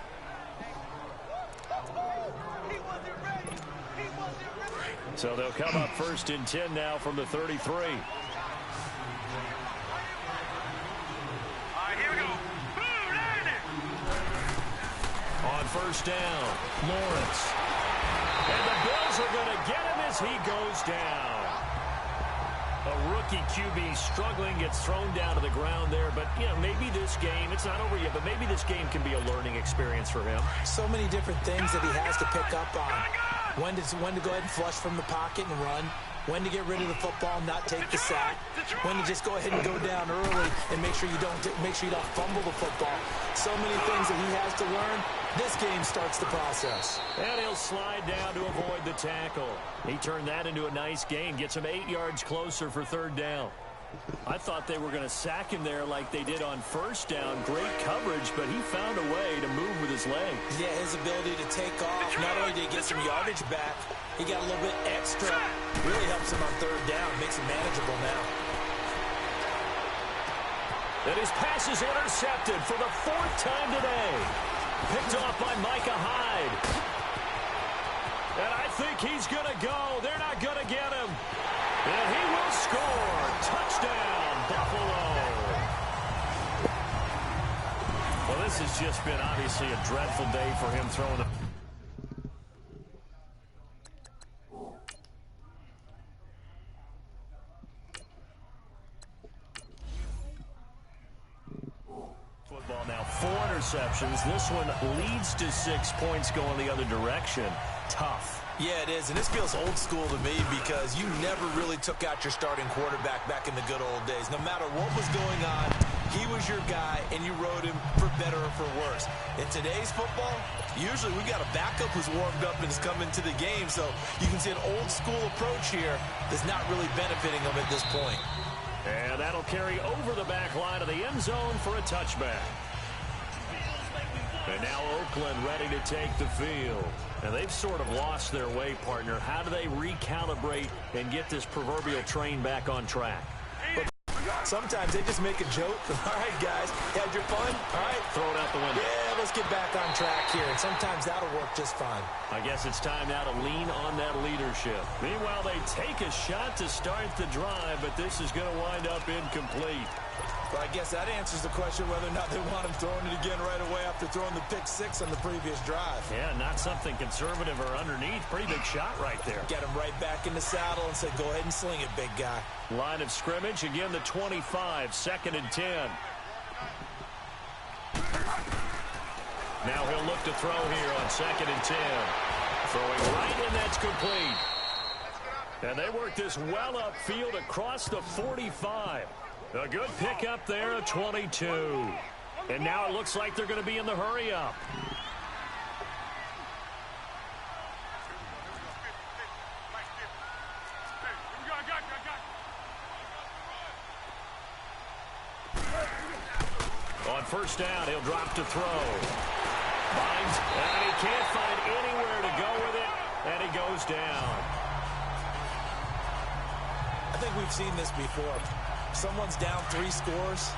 So they'll come up 1st and 10 now from the 33. All right, here we go. On 1st down, Lawrence. And the Bills are going to get him as he goes down. A rookie QB struggling, gets thrown down to the ground there. But, you know, maybe this game, it's not over yet, but maybe this game can be a learning experience for him. So many different things that he has to pick up on. When to go ahead and flush from the pocket and run. When to get rid of the football, not take the sack. When to just go ahead and go down early and make sure you don't fumble the football. So many things that he has to learn. This game starts the process. And he'll slide down to avoid the tackle. He turned that into a nice gain. Gets him 8 yards closer for 3rd down. I thought they were going to sack him there like they did on 1st down. Great coverage, but he found a way to move with his legs. Yeah, his ability to take off. Not only did he get some yardage back, he got a little bit extra. Really helps him on 3rd down. Makes it manageable now. And his pass is intercepted for the 4th time today. Picked off by Micah Hyde. And I think he's going to go. They're not going to get him. And he will score. Touchdown, Buffalo. Well, this has just been obviously a dreadful day for him throwing the... Football now, 4 interceptions. This one leads to 6 points going the other direction. Tough. Yeah, it is, and this feels old school to me because you never really took out your starting quarterback back in the good old days. No matter what was going on, he was your guy, and you rode him for better or for worse. In today's football, usually we got a backup who's warmed up and is coming to the game, so you can see an old school approach here that's not really benefiting him at this point. And that'll carry over the back line of the end zone for a touchback. And now Oakland ready to take the field. And they've sort of lost their way, partner. How do they recalibrate and get this proverbial train back on track? Sometimes they just make a joke. All right, guys, had your fun? All right. Throw it out the window. Yeah, let's get back on track here. And sometimes that'll work just fine. I guess it's time now to lean on that leadership. Meanwhile, they take a shot to start the drive, but this is going to wind up incomplete. Well, I guess that answers the question whether or not they want him throwing it again right away after throwing the pick 6 on the previous drive. Yeah, not something conservative or underneath. Pretty big shot right there. Get him right back in the saddle and say, go ahead and sling it, big guy. Line of scrimmage, again the 25, 2nd and 10. Now he'll look to throw here on 2nd and 10. Throwing right, and that's complete. And they work this well upfield across the 45. A good pickup there at 22. And now it looks like they're going to be in the hurry-up. On 1st down, he'll drop to throw. Finds, and he can't find anywhere to go with it, and he goes down. I think we've seen this before. Someone's down 3 scores.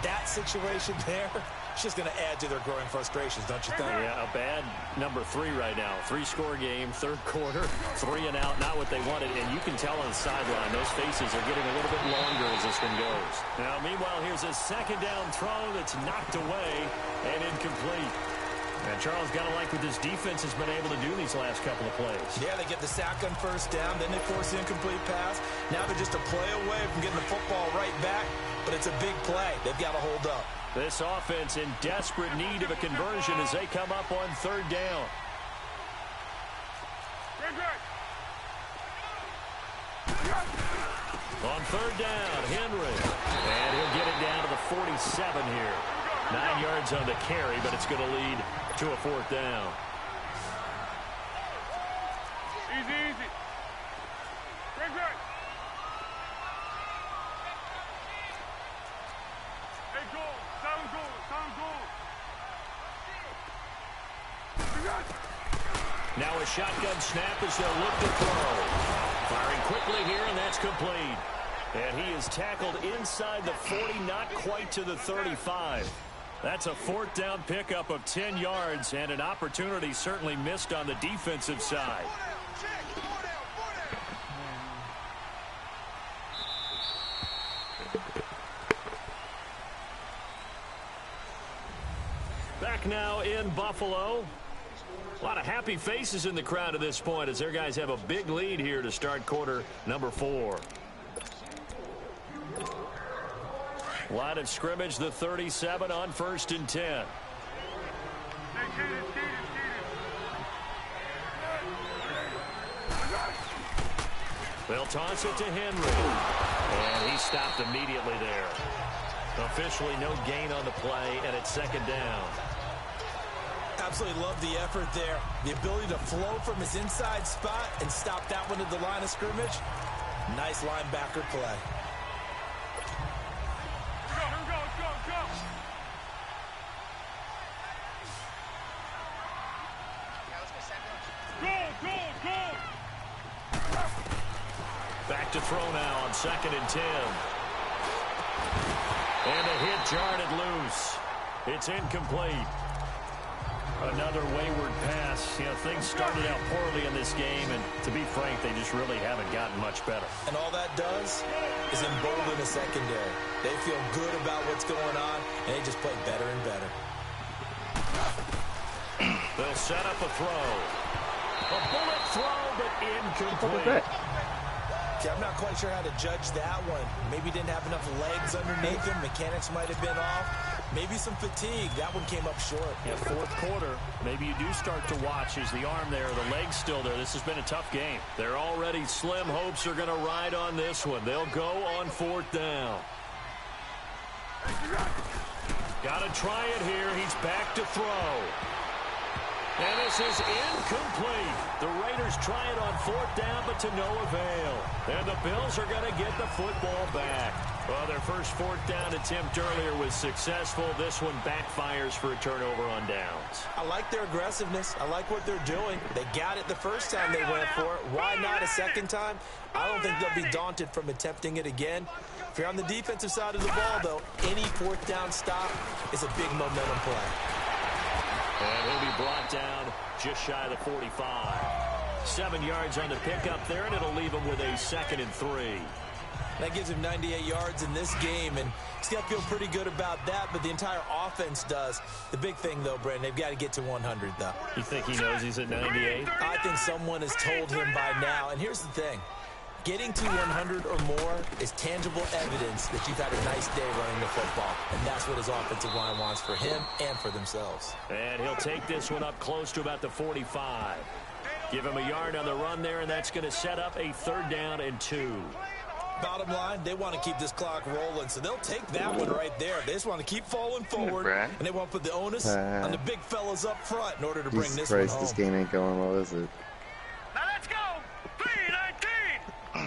That situation there, it's just going to add to their growing frustrations, don't you think? Yeah, a bad number 3 right now. 3-score game, 3rd quarter, 3 and out, not what they wanted. And you can tell on the sideline, those faces are getting a little bit longer as this one goes. Now, meanwhile, here's a 2nd down throw that's knocked away and incomplete. And Charles, got to like what this defense has been able to do these last couple of plays. Yeah, they get the sack on 1st down, then they force the incomplete pass. Now they're just a play away from getting the football right back, but it's a big play. They've got to hold up. This offense in desperate need of a conversion as they come up on 3rd down. On 3rd down, Henry. And he'll get it down to the 47 here. 9 yards on the carry, but it's going to lead to a 4th down. Easy, easy. Great. Hey, goal. Sound goal. Now a shotgun snap as they'll look to throw. Firing quickly here, and that's complete. And he is tackled inside the 40, not quite to the 35. That's a 4th down pickup of 10 yards, and an opportunity certainly missed on the defensive side. Back now in Buffalo. A lot of happy faces in the crowd at this point as their guys have a big lead here to start quarter number 4. Line of scrimmage, the 37 on 1st and 10. They'll toss it to Henry. And he stopped immediately there. Officially no gain on the play, and it's 2nd down. Absolutely love the effort there. The ability to flow from his inside spot and stop that one at the line of scrimmage. Nice linebacker play. Back to throw now on 2nd and 10. And a hit jarred loose. It's incomplete. Another wayward pass. You know, things started out poorly in this game, and to be frank, they just really haven't gotten much better. And all that does is embolden the secondary. They feel good about what's going on, and they just play better and better. They'll set up a throw. A bullet throw, but incomplete. See, I'm not quite sure how to judge that one. Maybe didn't have enough legs underneath him. Mechanics might have been off. Maybe some fatigue. That one came up short. Yeah, 4th quarter. Maybe you do start to watch as the arm there, the leg's still there. This has been a tough game. They're already slim hopes are going to ride on this one. They'll go on 4th down. Got to try it here. He's back to throw. And this is incomplete. The Raiders try it on 4th down, but to no avail. And the Bills are going to get the football back. Well, their first 4th down attempt earlier was successful. This one backfires for a turnover on downs. I like their aggressiveness. I like what they're doing. They got it the first time they went for it. Why not a second time? I don't think they'll be daunted from attempting it again. If you're on the defensive side of the ball, though, any 4th down stop is a big momentum play. And he'll be brought down just shy of the 45. 7 yards on the pickup there, and it'll leave him with a 2nd and 3. That gives him 98 yards in this game, and he's got to feel pretty good about that, but the entire offense does. The big thing, though, Brandon, they've got to get to 100, though. You think he knows he's at 98? I think someone has told him by now, and here's the thing. Getting to 100 or more is tangible evidence that you've had a nice day running the football, and that's what his offensive line wants for him and for themselves. And he'll take this one up close to about the 45. Give him a yard on the run there, and that's going to set up a 3rd down and 2. Bottom line, they want to keep this clock rolling, so they'll take that one right there. They just want to keep falling forward, and they want to put the onus on the big fellas up front in order to bring this one home. This game ain't going well, is it? Now let's go! 3-19! 3-19!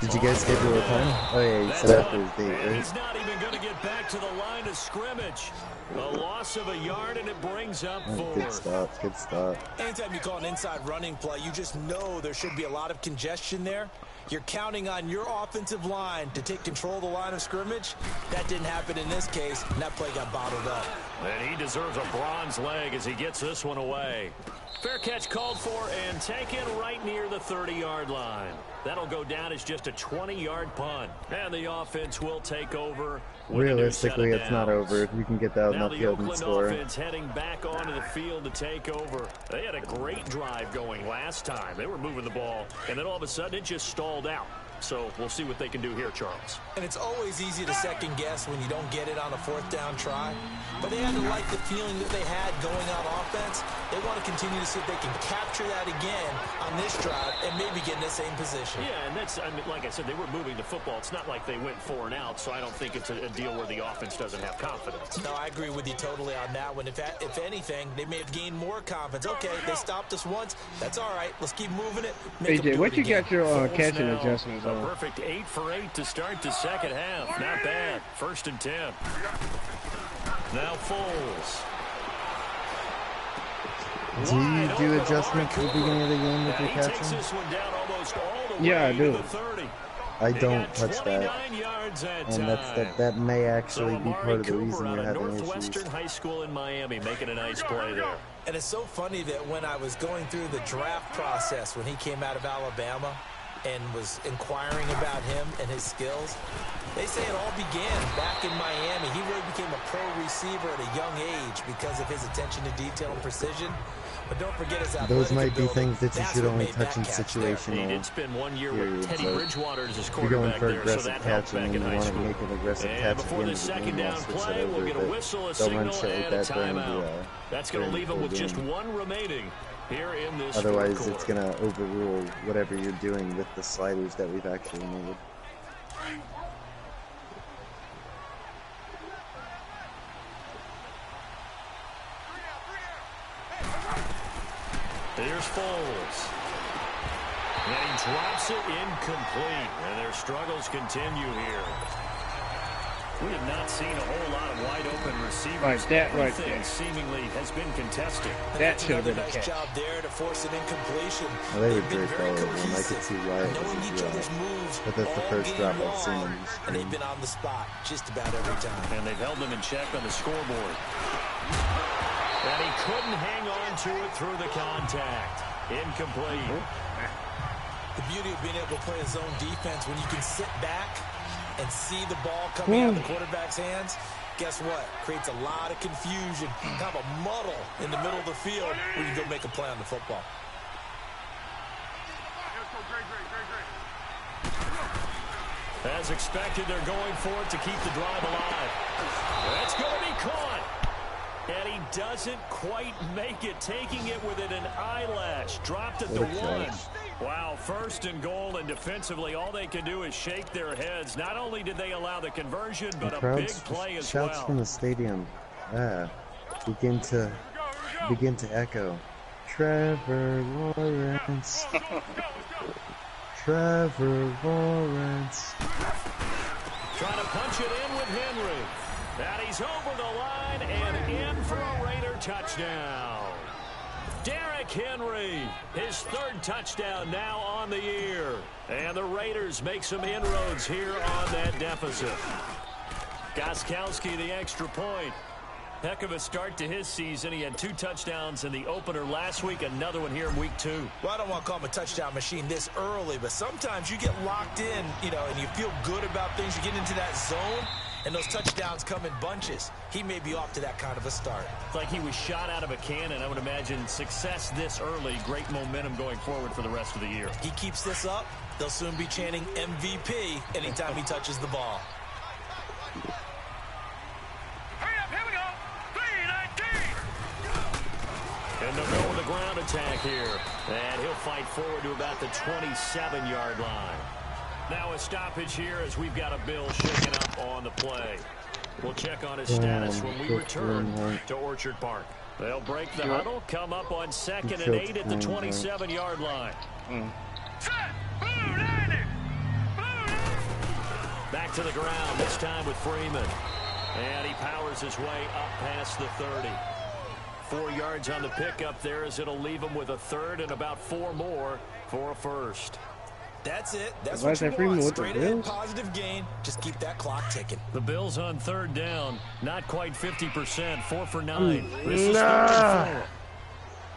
Did you guys schedule a time? Oh yeah, you said after his date, right? He's not even going to get back to the line of scrimmage. A loss of a yard, and it brings up 4. Good stop, good stop. Anytime you call an inside running play, you just know there should be a lot of congestion there. You're counting on your offensive line to take control of the line of scrimmage. That didn't happen in this case, and that play got bottled up. And he deserves a bronze leg as he gets this one away. Fair catch called for and taken right near the 30-yard line. That'll go down as just a 20-yard punt. And the offense will take over. Realistically, it's not over. If you can get that on the field and score. Now the Oakland offense heading back onto the field to take over. They had a great drive going last time. They were moving the ball, and then all of a sudden it just stalled out. So we'll see what they can do here, Charles. And it's always easy to second guess when you don't get it on a 4th down try. But they had to like the feeling that they had going on offense. They want to continue to see if they can capture that again on this drive and maybe get in the same position. Yeah, and that's, I mean, like I said, they were moving the football. It's not like they went 4 and out, so I don't think it's a deal where the offense doesn't have confidence. No, I agree with you totally on that one. If anything, they may have gained more confidence. Okay, they stopped us once. That's all right. Let's keep moving it. AJ, what you got your catching adjustments on? A perfect 8 for 8 to start the second half. Not bad. 1st and 10. Now Foles. Do you do adjustments at the beginning of the game with your catching? Yeah, I do. I don't touch that, and that may actually be part of the reason you're having issues. Northwestern High School in Miami making a nice play there. And it's so funny that when I was going through the draft process when he came out of Alabama and was inquiring about him and his skills, they say it all began back in Miami. He really became a pro receiver at a young age because of his attention to detail and precision. But don't forget his athletic Those might be ability. things that you should only touch in situational. He did spend 1 year with Teddy Bridgewater as his you're going quarterback for there, so aggressive that helped catching back and in you high want to school. make an aggressive And catch before at the the end of the second game, down I'll switch play, it we'll over, get a but whistle, a don't run signal, shit like and a that during timeout. That's going to leave him with game. just one remaining here in this Otherwise, fourth it's quarter. going to overrule whatever you're doing with the sliders that we've actually made. Here's Foles. And he drops it incomplete. And their struggles continue here. We have not seen a whole lot of wide-open receivers. Like that right Everything there. seemingly has been contested. That should have been a nice catch. job there to force an incompletion. Well, they were They've been jerked very all over him. I could cohesive, see why it knowing was a each drop. other's moves But that's the all first game drop I've seen long, him. and they've been on the spot just about every time. And they've held them in check on the scoreboard. And he couldn't hang on to it through the contact. Incomplete. The beauty of being able to play a zone defense when you can sit back and see the ball coming out of the quarterback's hands, guess what? Creates a lot of confusion, kind of a muddle in the middle of the field where you go make a play on the football. As expected, they're going for it to keep the drive alive. It's going to be caught. And he doesn't quite make it, taking it within an eyelash. Dropped at the one. Wow, first and goal, and defensively, all they can do is shake their heads. Not only did they allow the conversion, but a big play as well. Shouts from the stadium begin to echo. Trevor Lawrence. Trevor Lawrence. Trying to punch it in with Henry. And he's over the line and in for a Raider touchdown. Derrick Henry, his third touchdown now on the year. And the Raiders make some inroads here on that deficit. Gostkowski, the extra point. Heck of a start to his season. He had 2 touchdowns in the opener last week, another one here in week 2. Well, I don't want to call him a touchdown machine this early, but sometimes you get locked in, and you feel good about things. You get into that zone, and those touchdowns come in bunches. He may be off to that kind of a start. It's like he was shot out of a cannon. I would imagine success this early, great momentum going forward for the rest of the year. He keeps this up, they'll soon be chanting MVP anytime he touches the ball. And they'll go with a ground attack here. And he'll fight forward to about the 27-yard line. Now a stoppage here as we've got a Bill shaking up on the play. We'll check on his status when we return to Orchard Park. They'll break the huddle, come up on 2nd and 8 at the 27-yard line. Back to the ground, this time with Freeman. And he powers his way up past the 30. 4 yards on the pickup there as it'll leave him with a third and about 4 more for a first. That's it. That's what you want. Straight ahead, positive gain. Just keep that clock ticking. The Bills on 3rd down. Not quite 50%. 4 for 9. This is 3rd and 4.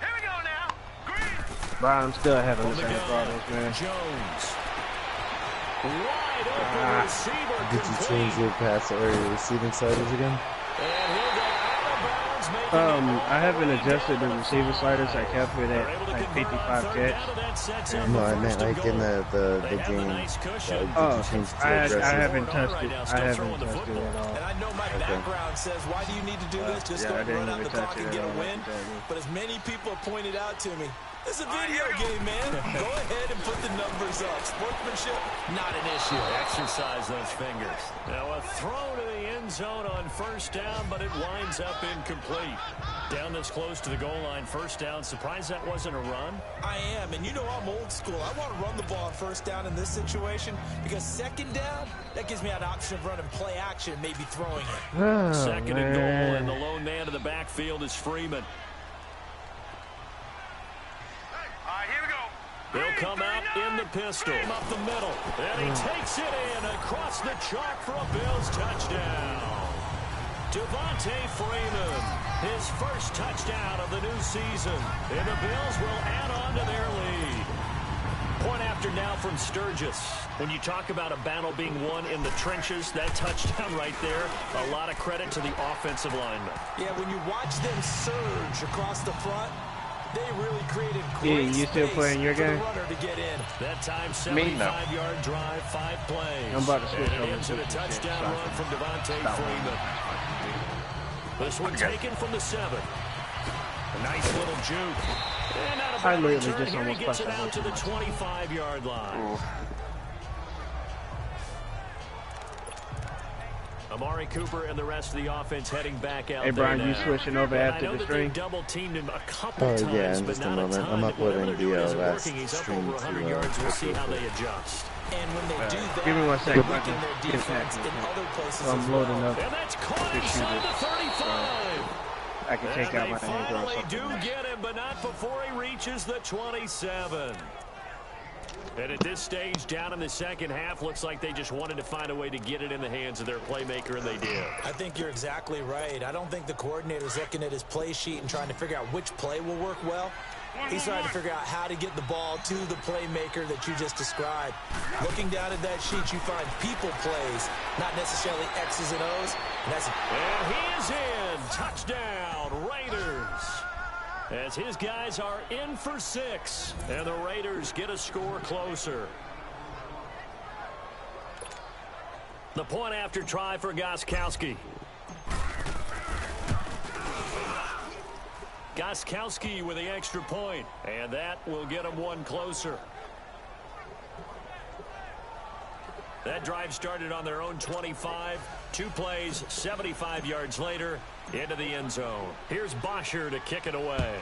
Here we go now. Green. Brown's still having the same problems, man. Jones. Wide open receiver. Did you change your pass or your receiving sliders again? And he'll go out of bounds. I haven't adjusted the receiver sliders. I kept it at like 55 catch. No, I meant like in the game. I haven't touched it. I haven't touched it at all. And I know my background says, why do you need to do this? Just go and run out the clock and get a win. But as many people have pointed out to me, it's a video game, man. Go ahead and put the numbers up. Sportsmanship, not an issue. Exercise those fingers. Now a throw to the end zone on 1st down, but it winds up incomplete. Down this close to the goal line, 1st down. Surprised that wasn't a run? I am, and I'm old school. I want to run the ball on 1st down in this situation because 2nd down, that gives me an option of running play action and maybe throwing it. 2nd and goal, and the lone man to the backfield is Freeman. come out in the pistol. Up the middle. And he takes it in across the chalk for a Bills touchdown. Devontae Freeman, his first touchdown of the new season. And the Bills will add on to their lead. Point after now from Sturgis. When you talk about a battle being won in the trenches, that touchdown right there, a lot of credit to the offensive linemen. Yeah, when you watch them surge across the front, they really created great you still playing your game? for the runner to get in. That time, 75-yard drive, 5 plays. I'm about to switch and it over ends in a touchdown run from Devontae Freeman. This one taken from the 7. A nice little juke. And out of I literally return, just here he almost gets it pushed out to the 25-yard line. Ooh. Amari Cooper and the rest of the offense heading back out. Hey, Brian, there you now. switching over after the stream? Double teamed him a couple times, yeah, in but just a not moment. ton. I'm uploading Whatever they're doing the isn't last working. He's up stream over 100 yards. We'll see how they adjust. And when they do that, give me 1 second. weaken their defense in other places So I'm loading up. And that's caught inside the 35. I can take out my hand or finally something. do get him, but not before he reaches the 27. And at this stage, down in the second half, looks like they just wanted to find a way to get it in the hands of their playmaker, and they did. I think you're exactly right. I don't think the coordinator's looking at his play sheet and trying to figure out which play will work well. He's trying to figure out how to get the ball to the playmaker that you just described. Looking down at that sheet, you find people plays, not necessarily X's and O's. And he is in. Touchdown, Raiders. As his guys are in for 6, and the Raiders get a score closer. The point after try for Gostkowski. Gostkowski with the extra point, and that will get him 1 closer. That drive started on their own 25. 2 plays, 75 yards later, into the end zone. Here's Bosher to kick it away.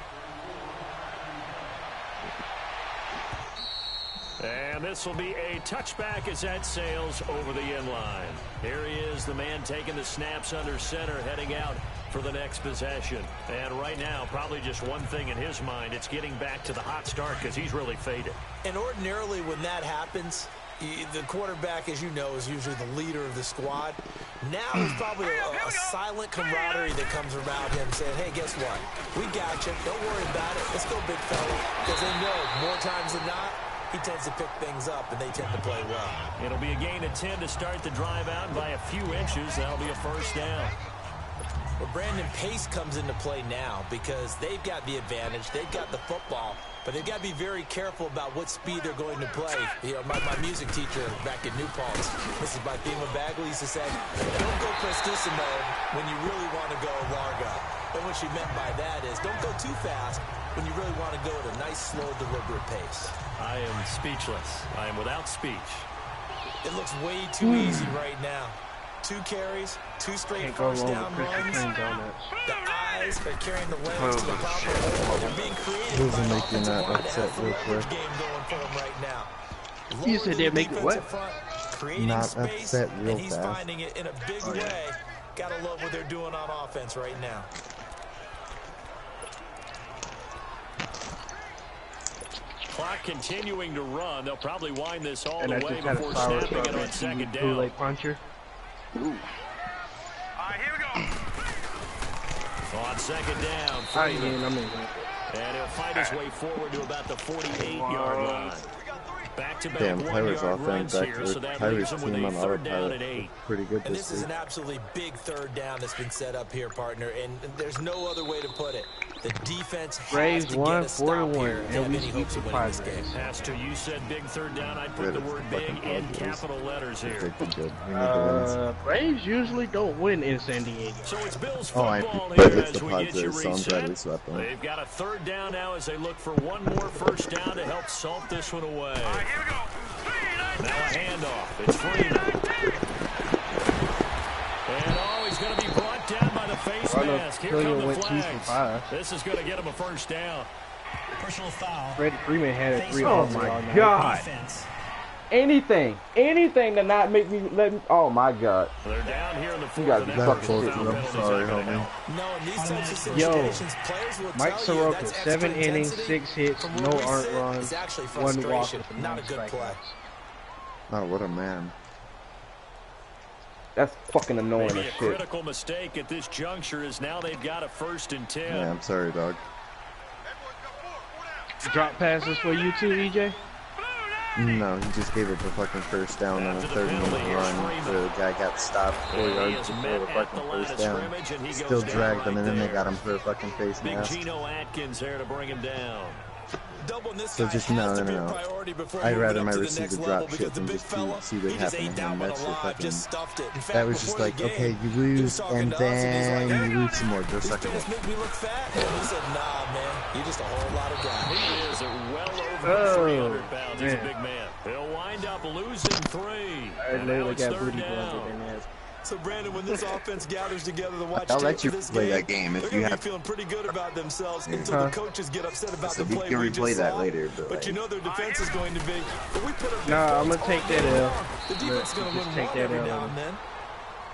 And this will be a touchback as that sails over the end line. Here he is, the man taking the snaps under center, heading out for the next possession. And right now, probably just one thing in his mind. It's getting back to the hot start because he's really faded. And ordinarily when that happens, the quarterback, as you know, is usually the leader of the squad. Now there's probably a silent camaraderie that comes around him saying, hey, guess what? We got you. Don't worry about it. Let's go, big fella. Because they know more times than not, he tends to pick things up, and they tend to play well. It'll be a gain of 10 to start the drive out, and by a few inches, that'll be a first down. Well, Brandon, pace comes into play now because they've got the advantage. They've got the football, but they've got to be very careful about what speed they're going to play. You know, my music teacher back in New Paltz, Mrs. Bifema Bagley, used to say, don't go prestissimo when you really want to go largo. And what she meant by that is don't go too fast when you really want to go at a nice, slow, deliberate pace. I am speechless. I am without speech. It looks way too easy right now. 2 carries, 2 straight first down runs. The eyes are carrying the legs to the proper hole. They're being creative by an offensive line that has the leverage game going for them right now. You said they'd make it what? Creating space, and he's finding it in a big way. Gotta love what they're doing on offense right now. Clock continuing to run. They'll probably wind this all the way had before snapping it on second down. Kool-Aid puncher. All right, here we go. On second down, Freeman. And he'll fight his way forward to about the 48-yard line. Back-to-back one-yard runs here, so that leaves him with a third down and 8. Pretty good and this this is an absolutely big third down that's been set up here, partner, and there's no other way to put it. The defense has to get a stop here to have any hopes of winning this game. As to you said big third down, I'd put the word big in capital letters here. Braves usually don't win in San Diego. So it's Bills football here as we get you reset. They've got a third down now as they look for one more first down to help salt this one away. All right, here we go. Now a handoff. It's Freeman. And he's going to be brought down by the face mask. Here come the flags. This is going to get him a first down. Personal foul. Freeman had it 3 Oh my God. Anything to not make me let me. Oh my God! They're down here in the you gotta be fucking shit. I'm sorry, homie. No, in these types of situations, players will Mike tell you Soroka, that's 7 extra innings, intensity 6 hits, from no where we earned sit runs, is actually 1 walk frustration, with not a good play. Oh, what a man. That's fucking annoying Maybe as a shit. critical mistake at this juncture is now they've got a 1st and 10. Yeah, I'm sorry, dog. Drop passes for you too, EJ? No, he just gave it the fucking first down on a 30-minute run. The guy got stopped 4 yards before the fucking first down. Still dragged them, and then they got him for a fucking face mask. Big Geno Atkins there to bring him down. So just no. I'd rather my receiver drop shit than just see what happened to him. That's just fucking. That was just like, okay, you lose, and then you lose some more. Go suck it. He said, nah, man, you're just a whole lot of guy. He is well over 300 pounds. He's a big man. He'll wind up losing 3. I literally got booty blood in there. So Brandon, when this offense gathers together to watch I'll tape let you for this play game, that game if you have. feeling pretty good about themselves until the coaches get upset about So the we play can we replay just that saw. later, But you know their defense is going to be. If we put up Nah, I'm gonna take that L. The defense is going to win take one that every L. now and then.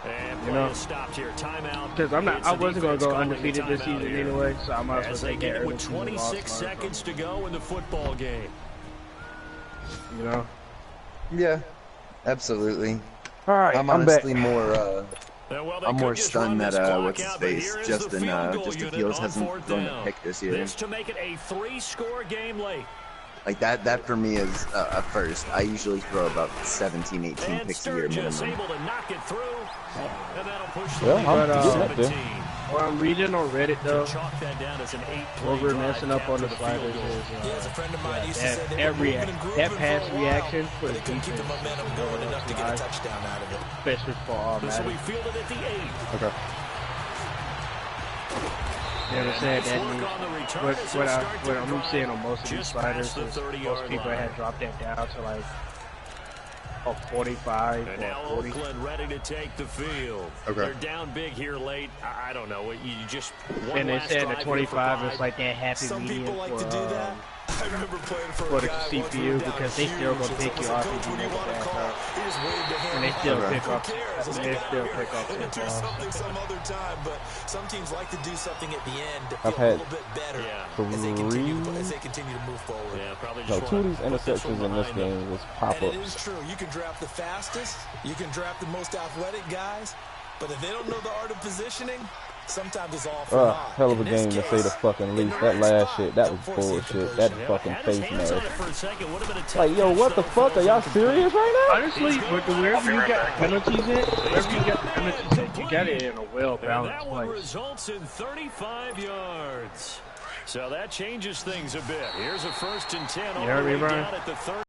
And You know, stopped here. Timeout. because I wasn't gonna go undefeated this season here. anyway, so I might As as well they take get that it early with season loss. 26 seconds to go in the football game. You know. Yeah, absolutely. All right, I'm honestly more. I'm more stunned that what's his face, Justin Fields hasn't thrown a pick this year. This to make it a 3-score game late. Like that for me is a first. I usually throw about 17, 18 picks a year minimum. Able to knock it through. And that'll push the Well, what I'm reading on Reddit though, chalk that down as an 8-play what we're drive messing up on the after sliders field goal. is A friend of mine used to say they were every moving and grooving that pass for a while, reaction for but the they couldn't keep the defense, momentum going enough to get a touchdown out of it. especially for all This will Madden. be fielded at the 8. Okay. You understand that means what I'm seeing on most of these sliders is most people had dropped that down to like a 45 and or now 40. Oakland ready to take the field. Okay. They're down big here late. I don't know. You just And they said the 25 is like that happy Some medium people like to do that. I remember playing for the CPU because they still gonna pick you off if you make a bad call. And they still pick up. They still pick up. Do something some other time, but some teams like to do something at the end to I've feel a had little bit better as they continue to move forward. Yeah, probably No, just 2 of these interceptions in this game was And it is pop-ups. true. You can draft the fastest, you can draft the most athletic guys, but if they don't know the art of positioning, sometimes it's all for naught. Hell of a In this game to case, say the fucking least. That last shit, that was bullshit. That fucking face mask. Like, yo, what the fuck? Are y'all serious right now? Honestly, but wherever you got penalties in, wherever you got penalties in, you got it in a well-balanced that one place. results in 35 yards. So that changes things a bit. Here's a 1st and 10 all You heard the me, way Brian? down at the 30.